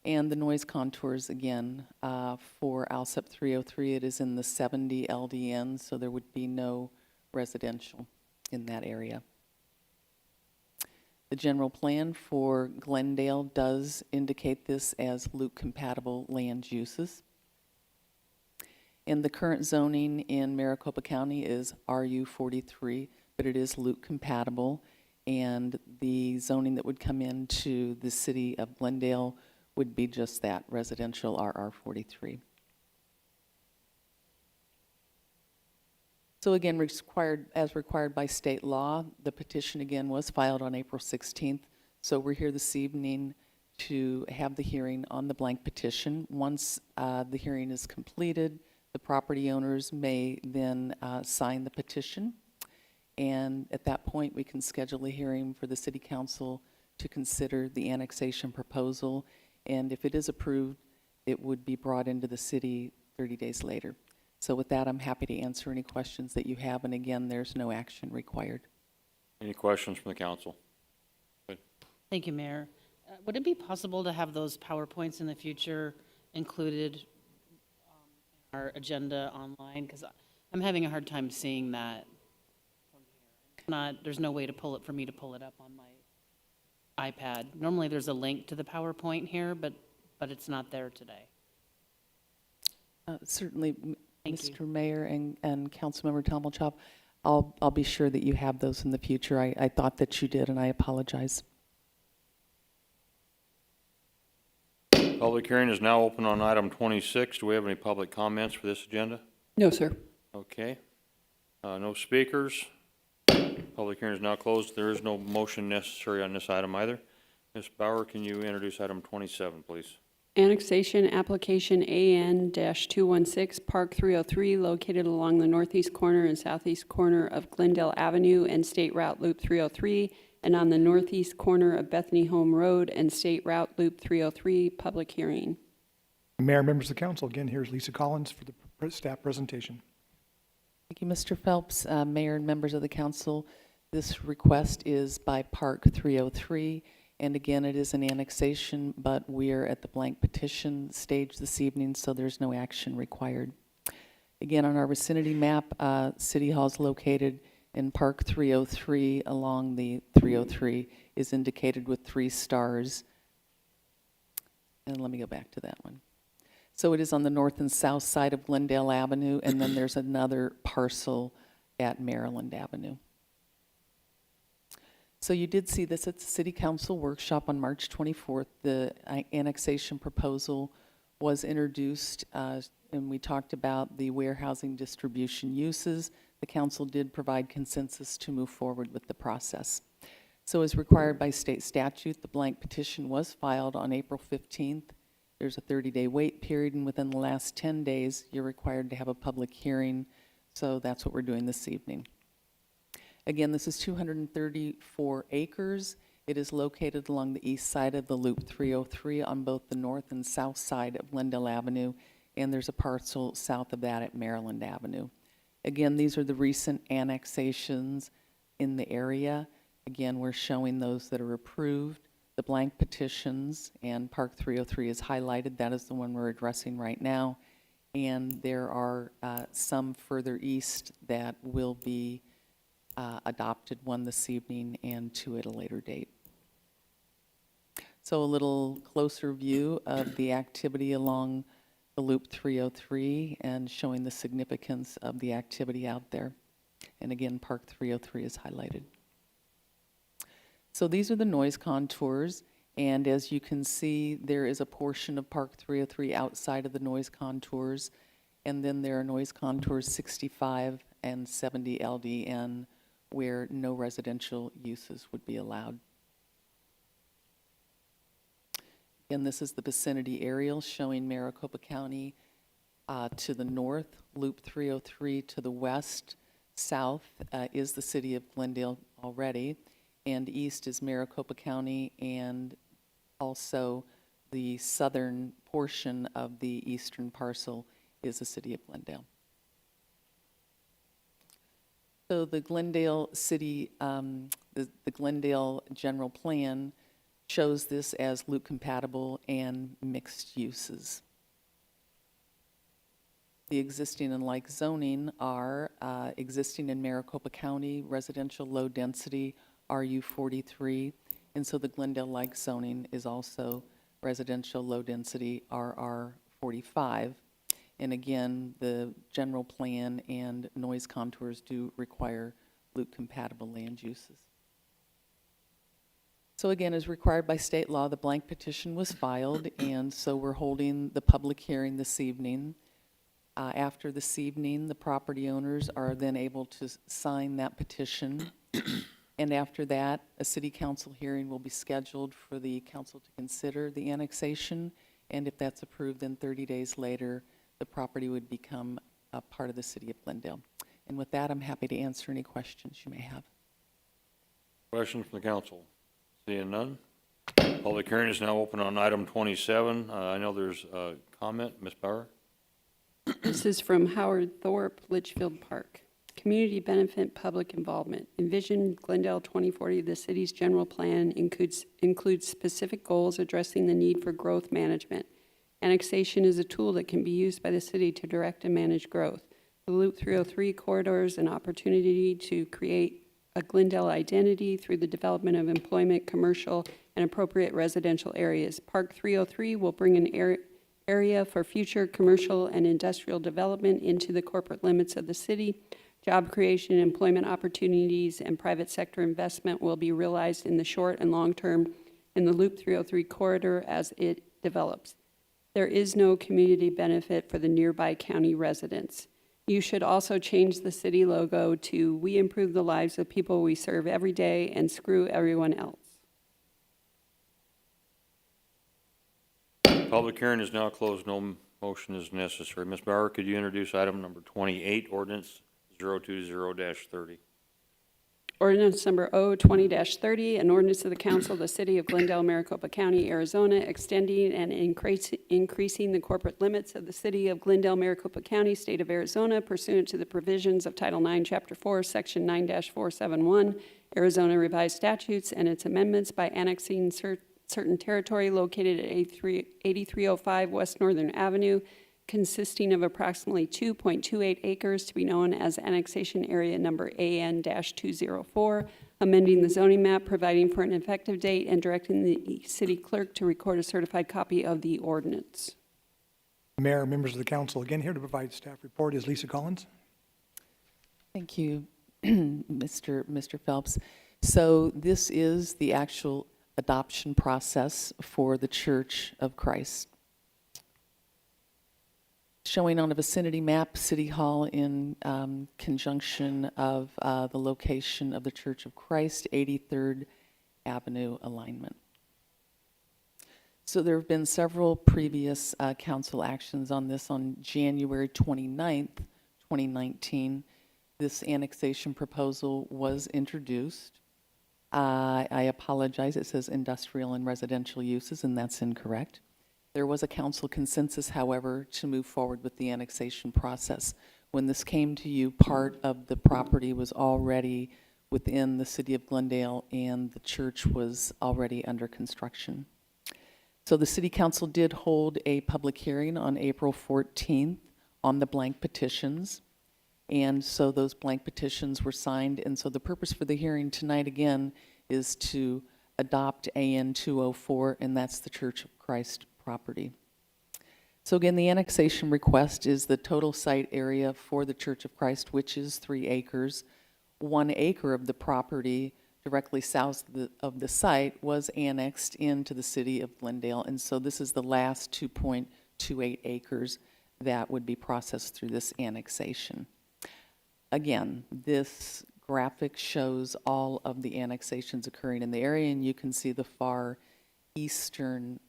And the noise contours, again, for Allsup 303, it is in the 70 LDN, so there would be no residential in that area. The general plan for Glendale does indicate this as Luke-compatible land uses. And the current zoning in Maricopa County is RU43, but it is Luke-compatible. And the zoning that would come into the city of Glendale would be just that, residential RR43. So again, as required by state law, the petition again was filed on April 16th. So we're here this evening to have the hearing on the blank petition. Once the hearing is completed, the property owners may then sign the petition. And at that point, we can schedule a hearing for the city council to consider the annexation proposal. And if it is approved, it would be brought into the city 30 days later. So with that, I'm happy to answer any questions that you have. And again, there's no action required. Any questions from the council? Thank you, Mayor. Would it be possible to have those PowerPoints in the future included in our agenda online? Because I'm having a hard time seeing that from here. There's no way to pull it for me to pull it up on my. iPad. Normally, there's a link to the PowerPoint here, but it's not there today. Certainly, Thank you. Mr. Mayor and Councilmember Tommelchop, I'll be sure that you have those in the future. I thought that you did, and I apologize. Public hearing is now open on item 26. Do we have any public comments for this agenda? No, sir. Okay. No speakers. Public hearing is now closed. There is no motion necessary on this item either. Ms. Bauer, can you introduce item 27, please? Annexation application AN-216, Park 303, located along the northeast corner and southeast corner of Glendale Avenue and State Route Loop 303, and on the northeast corner of Bethany Home Road and State Route Loop 303, public hearing. Mayor, members of the council, again, here's Lisa Collins for the staff presentation. Thank you, Mr. Phelps. Mayor and members of the council, this request is by Park 303, and again, it is an annexation, but we're at the blank petition stage this evening, so there's no action required. Again, on our vicinity map, City Hall is located in Park 303. Along the 303 is indicated with 3 stars. And let me go back to that one. So it is on the north and south side of Glendale Avenue, and then there's another parcel at Maryland Avenue. So you did see this at the City Council workshop on March 24th. The annexation proposal was introduced, and we talked about the warehousing distribution uses. The council did provide consensus to move forward with the process. So as required by state statute, the blank petition was filed on April 15th. There's a 30-day wait period, and within the last 10 days, you're required to have a public hearing. So that's what we're doing this evening. Again, this is 234 acres. It is located along the east side of the Loop 303 on both the north and south side of Glendale Avenue, and there's a parcel south of that at Maryland Avenue. Again, these are the recent annexations in the area. Again, we're showing those that are approved, the blank petitions, and Park 303 is highlighted. That is the one we're addressing right now. And there are some further east that will be adopted, one this evening and 2 at a later date. So a little closer view of the activity along the Loop 303 and showing the significance of the activity out there. And again, Park 303 is highlighted. So these are the noise contours, and as you can see, there is a portion of Park 303 outside of the noise contours, and then there are noise contours 65 and 70 LDN where no residential uses would be allowed. And this is the vicinity aerial showing Maricopa County to the north, Loop 303 to the west. South is the city of Glendale already, and east is Maricopa County, and also the southern portion of the eastern parcel is the city of Glendale. So the Glendale City, the Glendale General Plan shows this as loop compatible and mixed uses. The existing and like zoning are existing in Maricopa County, residential low density, RU43, and so the Glendale like zoning is also residential low density, RR45. And again, the general plan and noise contours do require loop compatible land uses. So again, as required by state law, the blank petition was filed, and so we're holding the public hearing this evening. After this evening, the property owners are then able to sign that petition. And after that, a city council hearing will be scheduled for the council to consider the annexation. And if that's approved, then 30 days later, the property would become a part of the city of Glendale. And with that, I'm happy to answer any questions you may have. Questions from the council? Seeing none. Public hearing is now open on item 27. I know there's a comment. Ms. Bauer? This is from Howard Thorpe, Litchfield Park. Community benefit, public involvement. Envision Glendale 2040, the city's general plan includes specific goals addressing the need for growth management. Annexation is a tool that can be used by the city to direct and manage growth. The Loop 303 corridor is an opportunity to create a Glendale identity through the development of employment, commercial, and appropriate residential areas. Park 303 will bring an area for future commercial and industrial development into the corporate limits of the city. Job creation, employment opportunities, and private sector investment will be realized in the short and long term in the Loop 303 corridor as it develops. There is no community benefit for the nearby county residents. You should also change the city logo to "We improve the lives of people we serve every day and screw everyone else." Public hearing is now closed. No motion is necessary. Ms. Bauer, could you introduce item number 28, ordinance 020-30? Ordinance number O20-30, an ordinance of the council of the city of Glendale, Maricopa County, Arizona, extending and increasing the corporate limits of the city of Glendale, Maricopa County, state of Arizona, pursuant to the provisions of Title IX, Chapter 4, Section 9-471, Arizona Revised Statutes, and its amendments by annexing certain territory located at 8305 West Northern Avenue, consisting of approximately 2.28 acres to be known as Annexation Area Number AN-204, amending the zoning map, providing for an effective date, and directing the city clerk to record a certified copy of the ordinance. Mayor, members of the council, again here to provide staff report is Lisa Collins. Thank you, Mr. Phelps. So this is the actual adoption process for the Church of Christ. Showing on a vicinity map, City Hall in conjunction of the location of the Church of Christ, 83rd Avenue alignment. So there have been several previous council actions on this. On January 29th, 2019, this annexation proposal was introduced. I apologize, it says industrial and residential uses, and that's incorrect. There was a council consensus, however, to move forward with the annexation process. When this came to you, part of the property was already within the city of Glendale, and the church was already under construction. So the city council did hold a public hearing on April 14th on the blank petitions. And so those blank petitions were signed. And so the purpose for the hearing tonight, again, is to adopt AN 204, and that's the Church of Christ property. So again, the annexation request is the total site area for the Church of Christ, which is 3 acres. 1 acre of the property directly south of the site was annexed into the city of Glendale. And so this is the last 2.28 acres that would be processed through this annexation. Again, this graphic shows all of the annexations occurring in the area, and you can see the far eastern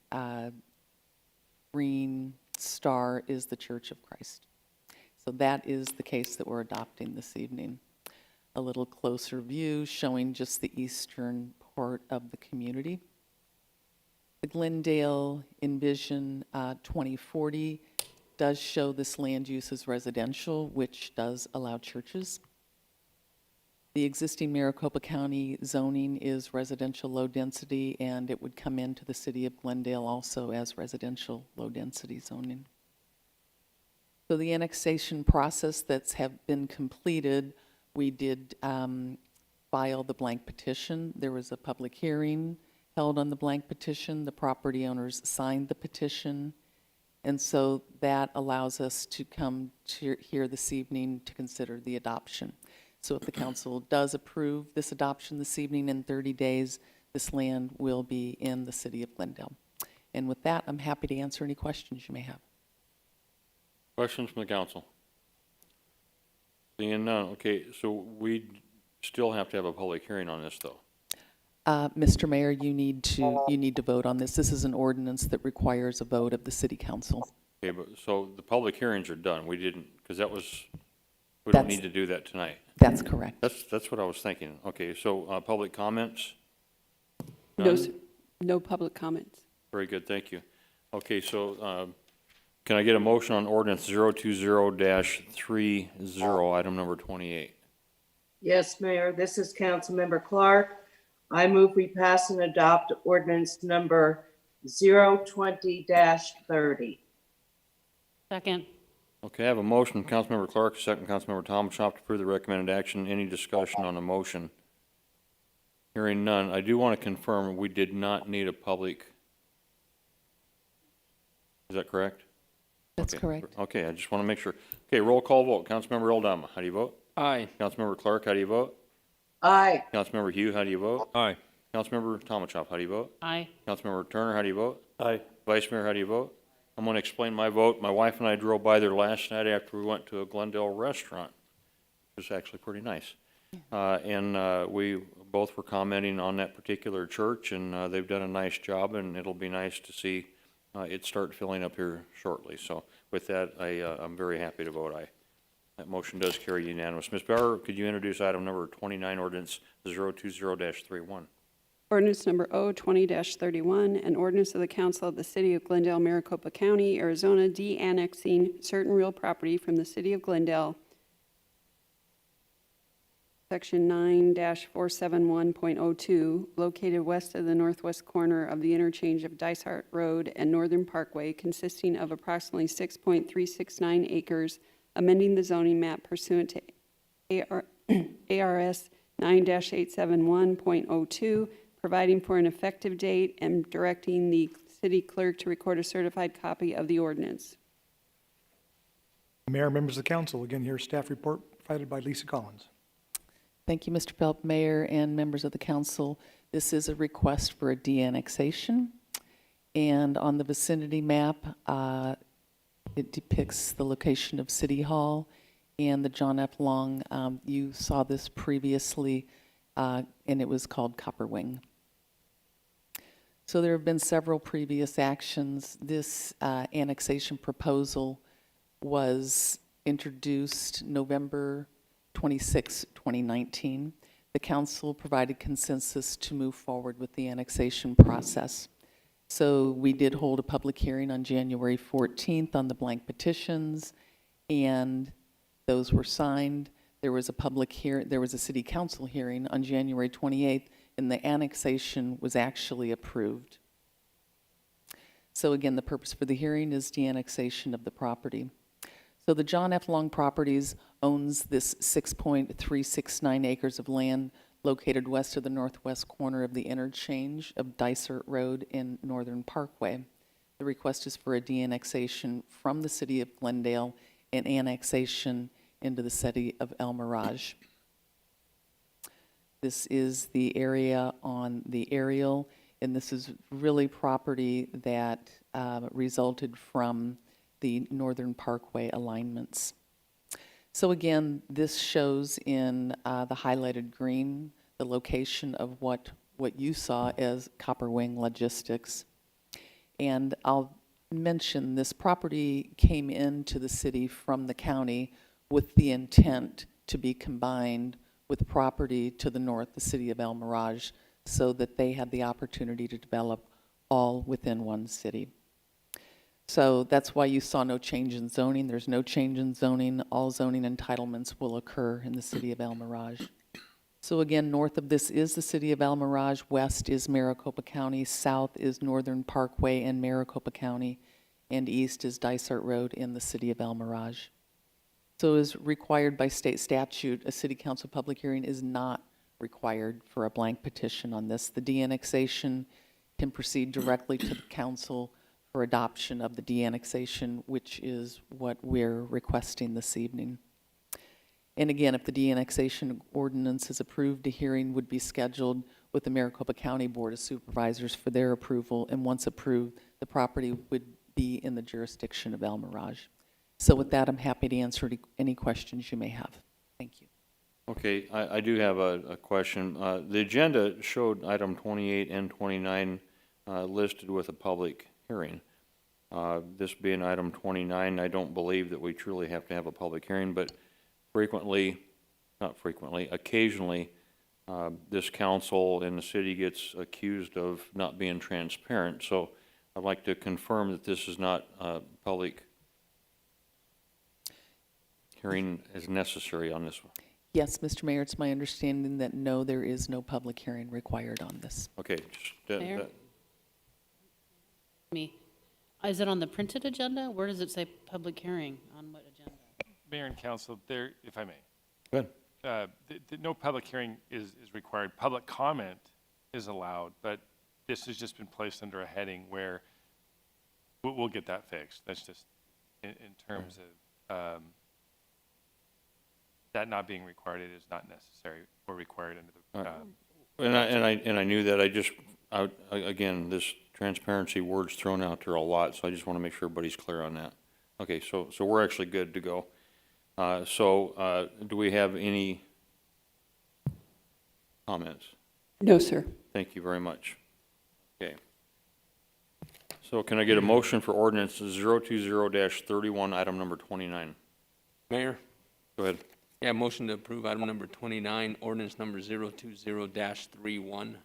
green star is the Church of Christ. So that is the case that we're adopting this evening. A little closer view showing just the eastern part of the community. The Glendale Envision 2040 does show this land use as residential, which does allow churches. The existing Maricopa County zoning is residential low density, and it would come into the city of Glendale also as residential low density zoning. So the annexation process that's have been completed, we did file the blank petition. There was a public hearing held on the blank petition. The property owners signed the petition. And so that allows us to come to here this evening to consider the adoption. So if the council does approve this adoption this evening, in 30 days, this land will be in the city of Glendale. And with that, I'm happy to answer any questions you may have. Questions from the council? Seeing none. Okay, so we still have to have a public hearing on this, though. Mr. Mayor, you need to vote on this. This is an ordinance that requires a vote of the city council. Okay, but so the public hearings are done. We didn't, because that was, we don't need to do that tonight. That's correct. That's what I was thinking. Okay, so public comments? No, None? no public comments. Very good, thank you. Okay, so can I get a motion on ordinance 020-30, item number 28? Yes, Mayor, this is Councilmember Clark. I move we pass and adopt ordinance number 020-30. Second. Okay, I have a motion from Councilmember Clark, a second Councilmember Thomas Shop to approve the recommended action. Any discussion on the motion Hearing none, I do want to confirm we did not need a public. Is that correct? That's Okay. correct. Okay, I just want to make sure. Okay, roll call vote. Councilmember Eldama, how do you vote? Aye. Councilmember Clark, how do you vote? Aye. Councilmember Hugh, how do you vote? Aye. Councilmember Tomachop, how do you vote? Aye. Councilmember Turner, how do you vote? Aye. Vice Mayor, how do you vote? I'm going to explain my vote. My wife and I drove by there last night after we went to a Glendale restaurant. It was actually pretty nice. We both were commenting on that particular church, and they've done a nice job, and it'll be nice to see it start filling up here shortly. So with that, I'm very happy to vote aye. That motion does carry unanimous. Ms. Bauer, could you introduce item number 29, ordinance 020-31? Ordinance number O20-31, an ordinance of the Council of the City of Glendale, Maricopa County, Arizona, de-annexing certain real property from the City of Glendale, Section 9-471.02, located west of the northwest corner of the interchange of Dysart Road and Northern Parkway, consisting of approximately 6.369 acres, amending the zoning map pursuant to ARS 9-871.02, providing for an effective date and directing the city clerk to record a certified copy of the ordinance. Mayor, members of the council, again, here's staff report provided by Lisa Collins. Thank you, Mr. Phelps, Mayor, and members of the council. This is a request for a de-annexation. And on the vicinity map, it depicts the location of City Hall and the John F. Long. You saw this previously, and it was called Copper Wing. So there have been several previous actions. This annexation proposal was introduced November 26, 2019. The council provided consensus to move forward with the annexation process. So we did hold a public hearing on January 14th on the blank petitions, and those were signed. There was a city council hearing on January 28th, and the annexation was actually approved. So again, the purpose for the hearing is de-annexation of the property. So the John F. Long Properties owns this 6.369 acres of land located west of the northwest corner of the interchange of Dysart Road and Northern Parkway. The request is for a de-annexation from the city of Glendale and annexation into the city of El Mirage. This is the area on the aerial, and this is really property that resulted from the Northern Parkway alignments. So again, this shows in the highlighted green the location of what you saw as Copper Wing Logistics. And I'll mention this property came into the city from the county with the intent to be combined with property to the north, the city of El Mirage, so that they had the opportunity to develop all within one city. So that's why you saw no change in zoning. There's no change in zoning. All zoning entitlements will occur in the city of El Mirage. So again, north of this is the city of El Mirage, west is Maricopa County, south is Northern Parkway in Maricopa County, and east is Dysart Road in the city of El Mirage. So as required by state statute, a city council public hearing is not required for a blank petition on this. The de-annexation can proceed directly to the council for adoption of the de-annexation, which is what we're requesting this evening. And again, if the de-annexation ordinance is approved, a hearing would be scheduled with the Maricopa County Board of Supervisors for their approval, and once approved, the property would be in the jurisdiction of El Mirage. So with that, I'm happy to answer any questions you may have. Thank you. Okay, I do have a question. The agenda showed item 28 and 29 listed with a public hearing. This being item 29, I don't believe that we truly have to have a public hearing, but occasionally, this council and the city gets accused of not being transparent. So I'd like to confirm that this is not a public hearing is necessary on this one. Yes, Mr. Mayor, it's my understanding that no, there is no public hearing required on this. Okay, just Mayor? Is it on the printed agenda? Where does it say public hearing? On what agenda? Mayor and council, there, if I may. Good. No public hearing is required. Public comment is allowed, but this has just been placed under a heading where we'll get that fixed. That's just in terms of that not being required. It is not necessary or required under the. And I knew that. Again, this transparency word's thrown out there a lot, so I just want to make sure everybody's clear on that. Okay, so we're actually good to go. Do we have any comments? No, sir. Thank you very much. Okay. So can I get a motion for ordinance 020-31, item number 29? Mayor? Go ahead. Yeah, motion to approve item number 29, ordinance number 020-31.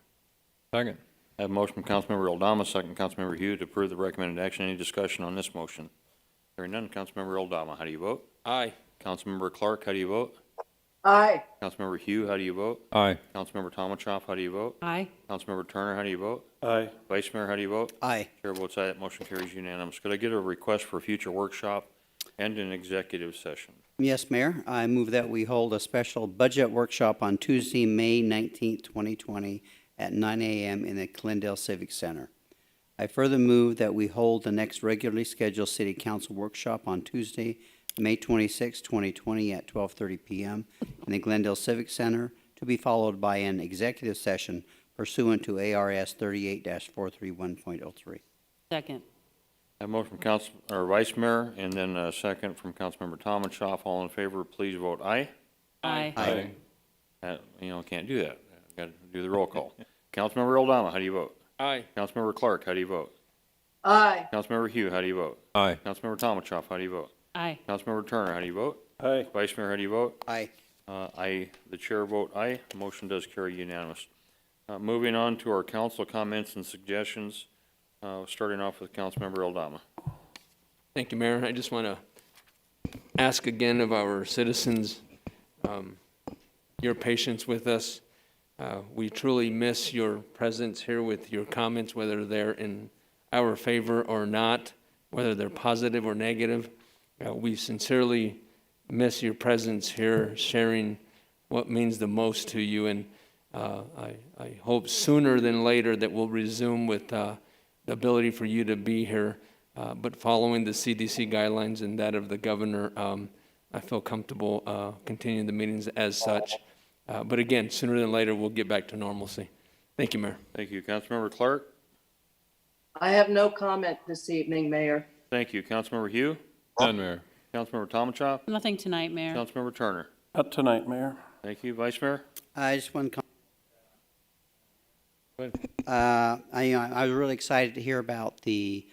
Second. I have a motion from Councilmember Aldama, second Councilmember Hugh to approve the recommended action. Any discussion on this motion? Hearing none. Councilmember Aldama, how do you vote? Aye. Councilmember Clark, how do you vote? Aye. Councilmember Hugh, how do you vote? Aye. Councilmember Tomachoff, how do you vote? Aye. Councilmember Turner, how do you vote? Aye. Vice Mayor, how do you vote? Aye. Chair votes aye. That motion carries unanimous. Could I get a request for a future workshop and an executive session? Yes, Mayor. I move that we hold a special budget workshop on Tuesday, May 19th, 2020 at 9 a.m. in the Glendale Civic Center. I further move that we hold the next regularly scheduled City Council workshop on Tuesday, May 26, 2020 at 12:30 p.m. in the Glendale Civic Center, to be followed by an executive session pursuant to ARS 38-431.03. Second. I have a motion from Vice Mayor and then a second from Councilmember Tomachoff. All in favor, please vote aye. Aye. Aye. Can't do that. Got to do the roll call. Councilmember Aldama, how do you vote? Aye. Councilmember Clark, how do you vote? Aye. Councilmember Hugh, how do you vote? Aye. Councilmember Tomachoff, how do you vote? Aye. Councilmember Turner, how do you vote? Aye. Vice Mayor, how do you vote? Aye. The chair vote aye. The motion does carry unanimous. Moving on to our council comments and suggestions, starting off with Councilmember Aldama. Thank you, Mayor. I just want to ask again of our citizens your patience with us. We truly miss your presence here with your comments, whether they're in our favor or not, whether they're positive or negative. We sincerely miss your presence here, sharing what means the most to you. And I hope sooner than later that we'll resume with the ability for you to be here. But following the CDC guidelines and that of the governor, I feel comfortable continuing the meetings as such. But again, sooner than later, we'll get back to normalcy. Thank you, Mayor. Thank you. Councilmember Clark? I have no comment this evening, Mayor. Thank you. Councilmember Hugh? None, Mayor. Councilmember Tomachoff? Nothing tonight, Mayor. Councilmember Turner? Not tonight, Mayor. Thank you. Vice Mayor? I just want to Go ahead. I was really excited to hear about the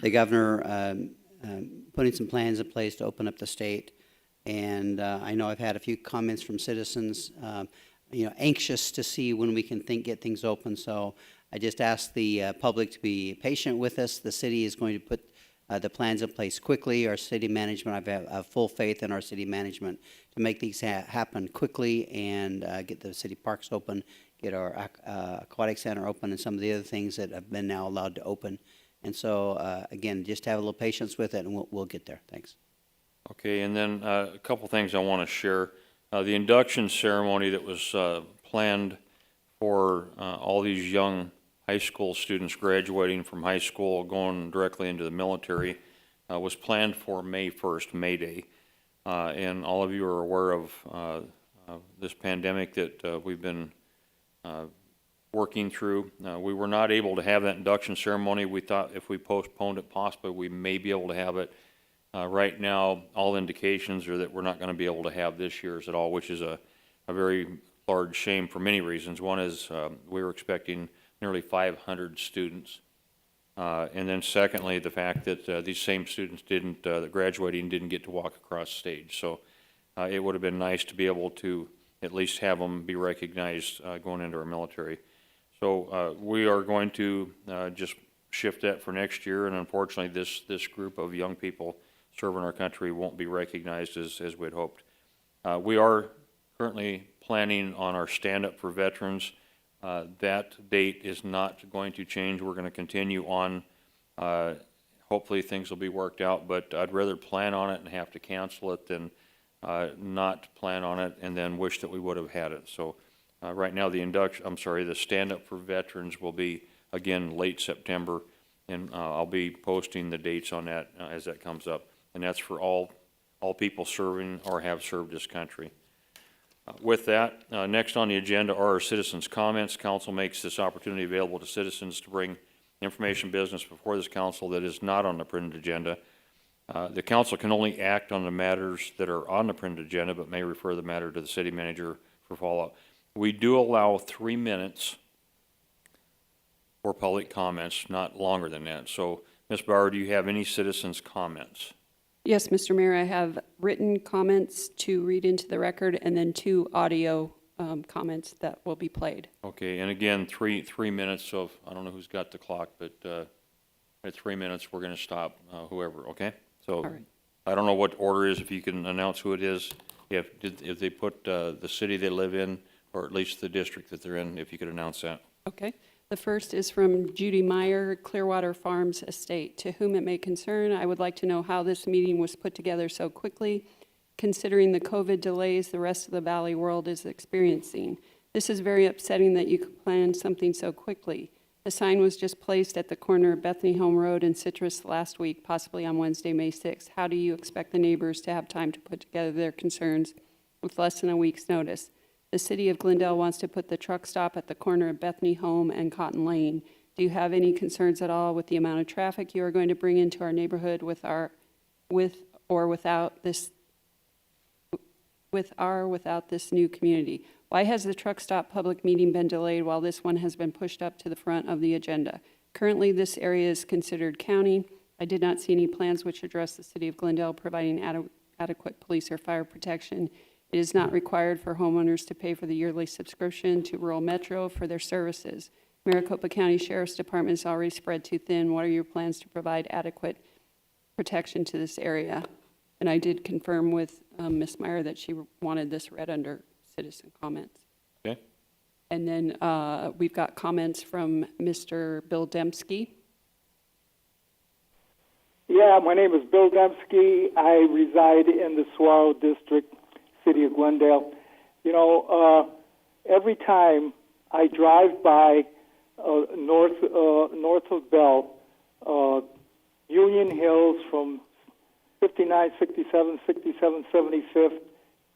governor putting some plans in place to open up the state. And I know I've had a few comments from citizens, anxious to see when we can get things open. So I just ask the public to be patient with us. The city is going to put the plans in place quickly. Our city management, I have full faith in our city management to make these happen quickly and get the city parks open, get our aquatic center open, and some of the other things that have been now allowed to open. And so, again, just have a little patience with it, and we'll get there. Thanks. Okay, and then a couple things I want to share. The induction ceremony that was planned for all these young high school students graduating from high school, going directly into the military, was planned for May 1st, May Day. And all of you are aware of this pandemic that we've been working through. We were not able to have that induction ceremony. We thought if we postponed it possibly, we may be able to have it. Right now, all indications are that we're not going to be able to have this year's at all, which is a very large shame for many reasons. One is we were expecting nearly 500 students. And then secondly, the fact that these same students that graduating didn't get to walk across stage. So it would have been nice to be able to at least have them be recognized going into our military. So we are going to just shift that for next year, and unfortunately this group of young people serving our country won't be recognized as we'd hoped. We are currently planning on our stand-up for veterans. That date is not going to change. We're going to continue on. Hopefully things will be worked out, but I'd rather plan on it and have to cancel it than not plan on it and then wish that we would have had it. So Right now, the Stand Up for Veterans will be, again, late September, and I'll be posting the dates on that as that comes up. And that's for all people serving or have served this country. With that, next on the agenda are our citizens' comments. Council makes this opportunity available to citizens to bring information business before this council that is not on the printed agenda. The council can only act on the matters that are on the printed agenda, but may refer the matter to the city manager for follow-up. We do allow 3 minutes for public comments, not longer than that. So, Ms. Bauer, do you have any citizens' comments? Yes, Mr. Mayor, I have written comments to read into the record and then 2 audio comments that will be played. Okay, and again, three minutes, so I don't know who's got the clock, but at 3 minutes, we're going to stop whoever, okay? So All right. I don't know what order is, if you can announce who it is, if they put the city they live in, or at least the district that they're in, if you could announce that. Okay. The first is from Judy Meyer, Clearwater Farms Estate. To whom it may concern, I would like to know how this meeting was put together so quickly, considering the COVID delays the rest of the Valley world is experiencing. This is very upsetting that you could plan something so quickly. The sign was just placed at the corner of Bethany Home Road and Citrus last week, possibly on Wednesday, May 6th. How do you expect the neighbors to have time to put together their concerns with less than a week's notice? The city of Glendale wants to put the truck stop at the corner of Bethany Home and Cotton Lane. Do you have any concerns at all with the amount of traffic you are going to bring into our neighborhood without this new community? Why has the truck stop public meeting been delayed while this one has been pushed up to the front of the agenda? Currently, this area is considered county. I did not see any plans which address the city of Glendale providing adequate police or fire protection. It is not required for homeowners to pay for the yearly subscription to Rural Metro for their services. Maricopa County Sheriff's Department is already spread too thin. What are your plans to provide adequate protection to this area? And I did confirm with Ms. Meyer that she wanted this read under citizen comments. Okay. And then we've got comments from Mr. Bill Dembski. Yeah, my name is Bill Dembski. I reside in the Saguaro District, city of Glendale. You know, every time I drive by north of Bell, Union Hills from 59, 67, 67, 75th,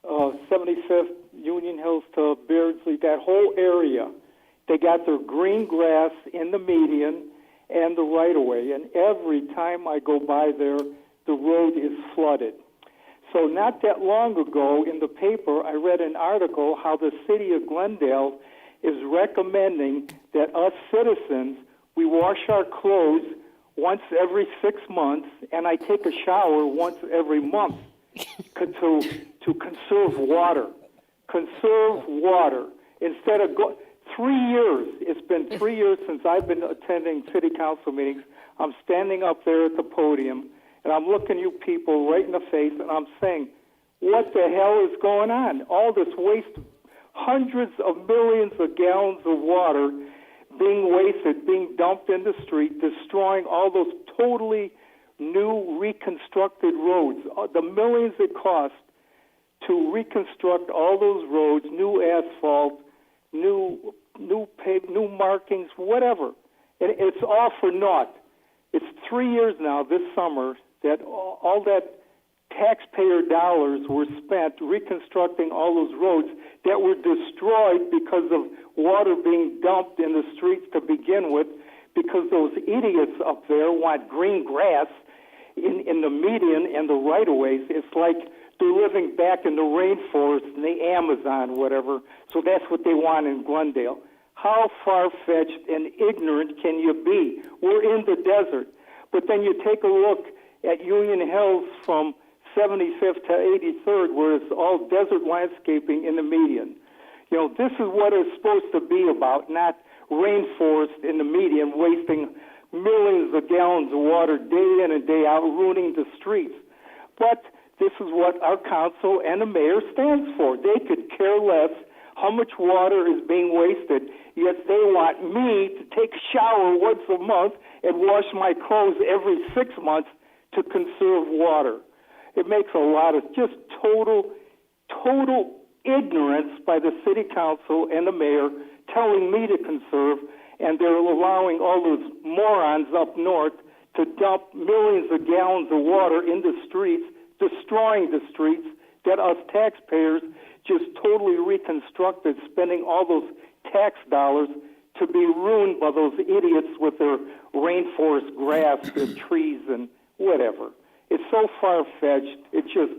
75th, Union Hills to Beardsley, that whole area, they got their green grass in the median and the right-of-way. And every time I go by there, the road is flooded. So not that long ago in the paper, I read an article how the city of Glendale is recommending that us citizens, we wash our clothes once every 6 months, and I take a shower once every month to conserve water. Conserve water. Instead of 3 years, it's been 3 years since I've been attending city council meetings. I'm standing up there at the podium, and I'm looking you people right in the face, and I'm saying, what the hell is going on? All this waste, hundreds of millions of gallons of water being wasted, being dumped in the street, destroying all those totally new reconstructed roads. The millions it cost to reconstruct all those roads, new asphalt, new markings, whatever. And it's all for naught. It's 3 years now, this summer, that all that taxpayer dollars were spent reconstructing all those roads that were destroyed because of water being dumped in the streets to begin with, because those idiots up there want green grass in the median and the right-of-ways. It's like they're living back in the rainforest, in the Amazon, whatever. So that's what they want in Glendale. How far-fetched and ignorant can you be? We're in the desert. But then you take a look at Union Hills from 75th to 83rd, where it's all desert landscaping in the median. You know, this is what it's supposed to be about, not rainforest in the median, wasting millions of gallons of water day in and day out, ruining the streets. But this is what our council and the mayor stands for. They could care less how much water is being wasted, yet they want me to take a shower once a month and wash my clothes every 6 months to conserve water. It makes a lot of just total ignorance by the city council and the mayor telling me to conserve, and they're allowing all those morons up north to dump millions of gallons of water in the streets, destroying the streets that us taxpayers just totally reconstructed, spending all those tax dollars to be ruined by those idiots with their rainforest grass and trees and whatever. It's so far-fetched. It just...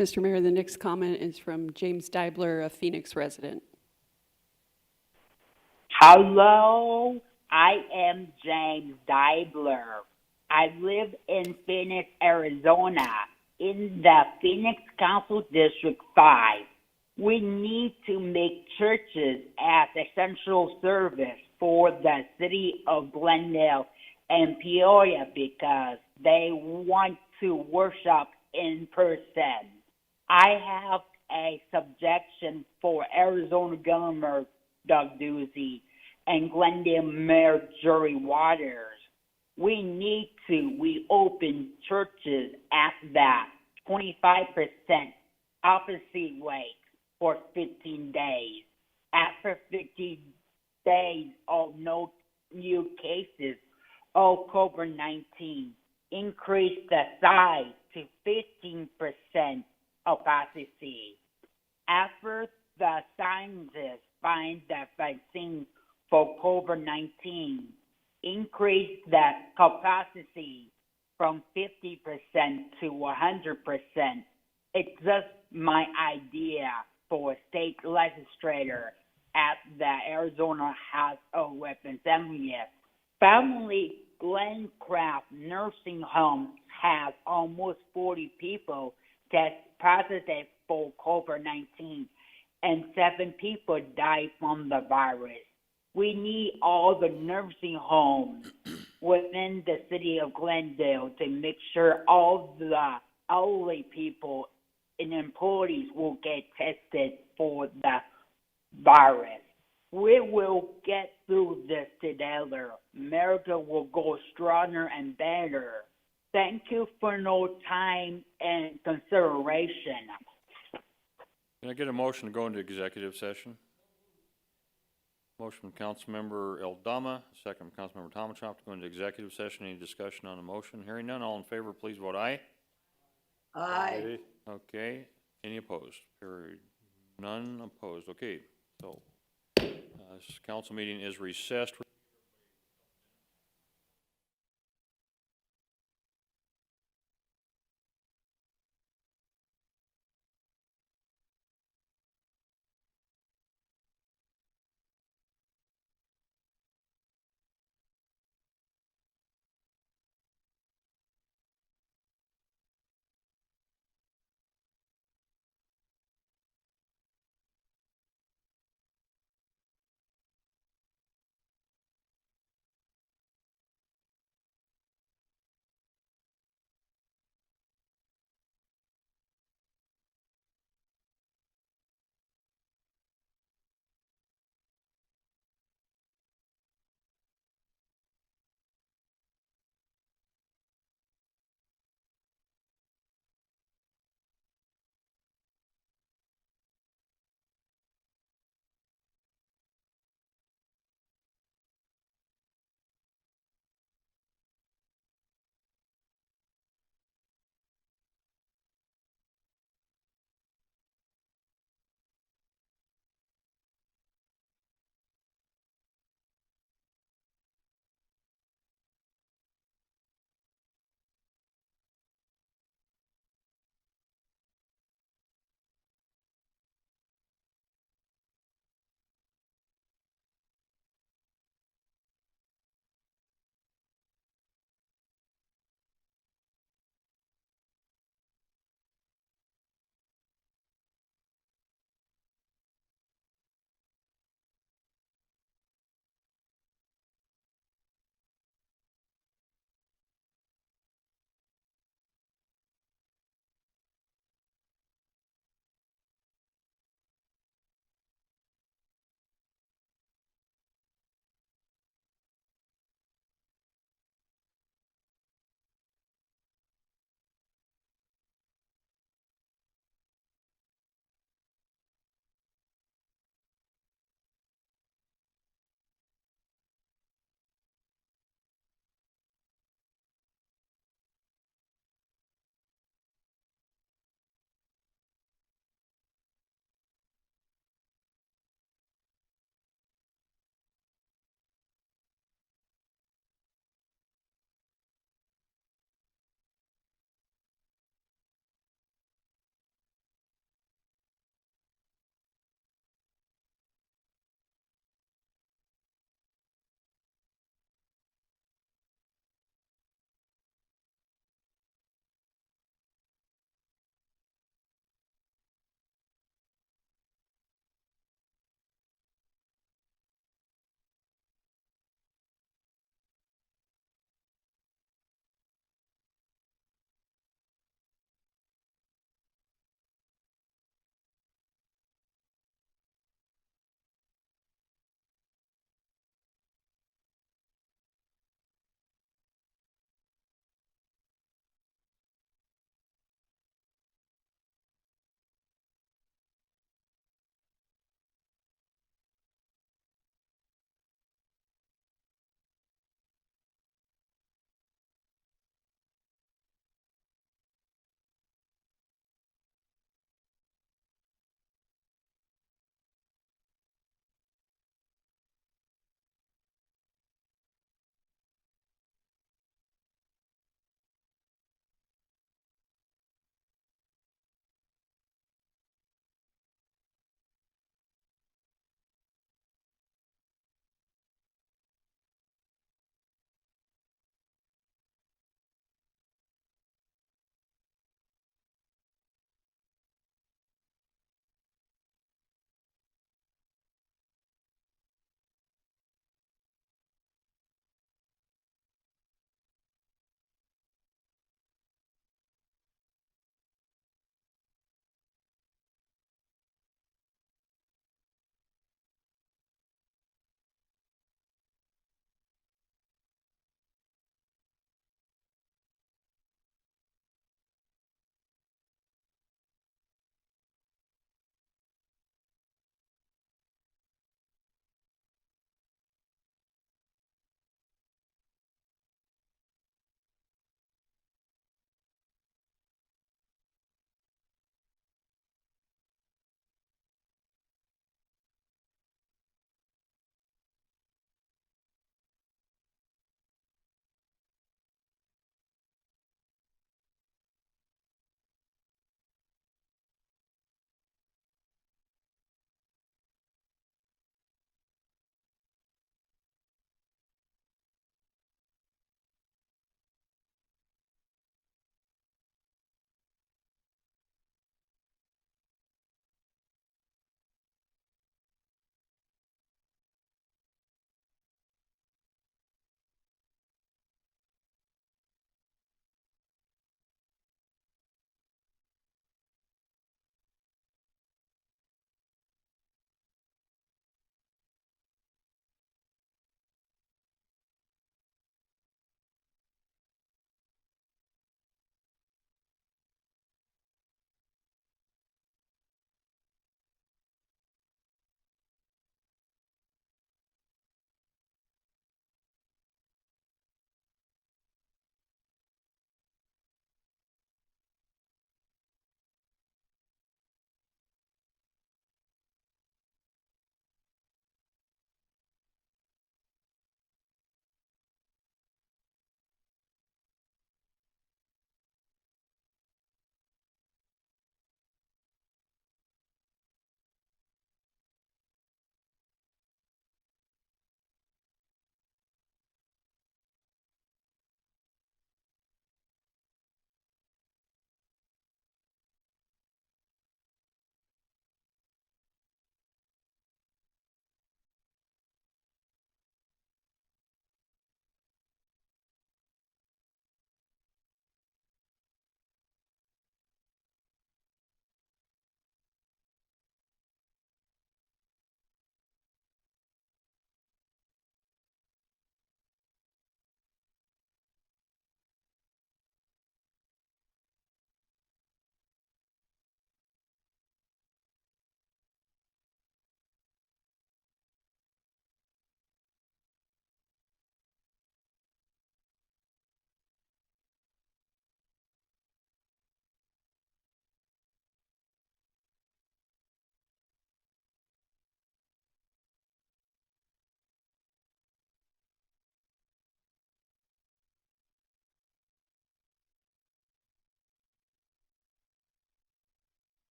Mr. Mayor, the next comment is from James Deibler, a Phoenix resident. Hello, I am James Deibler. I live in Phoenix, Arizona, in the Phoenix Council District 5. We need to make churches as essential service for the city of Glendale and Peoria because they want to worship in person. I have a suggestion for Arizona Governor Doug Ducey and Glendale Mayor Jerry Waters. We need to reopen churches at that 25% occupancy rate for 15 days. After 15 days of no new cases of COVID-19, increase the size to 15% opacity. After the scientists find the vaccine for COVID-19, increase the capacity from 50% to 100%. It's just my idea for a state legislator at the Arizona House of Representatives. Family Glencraft Nursing Home has almost 40 people test positive for COVID-19, and 7 people died from the virus. We need all the nursing homes within the city of Glendale to make sure all the elderly people and employees will get tested for the virus. We will get through this together. America will go stronger and better. Thank you for no time and consideration. Can I get a motion to go into executive session? Motion from Councilmember Eldama, second from Councilmember Tomachoff to go into executive session. Any discussion on the motion? Hearing none, all in favor, please vote aye. Aye. Okay. Any opposed? Carried. None opposed. Okay. So, this council meeting is recessed.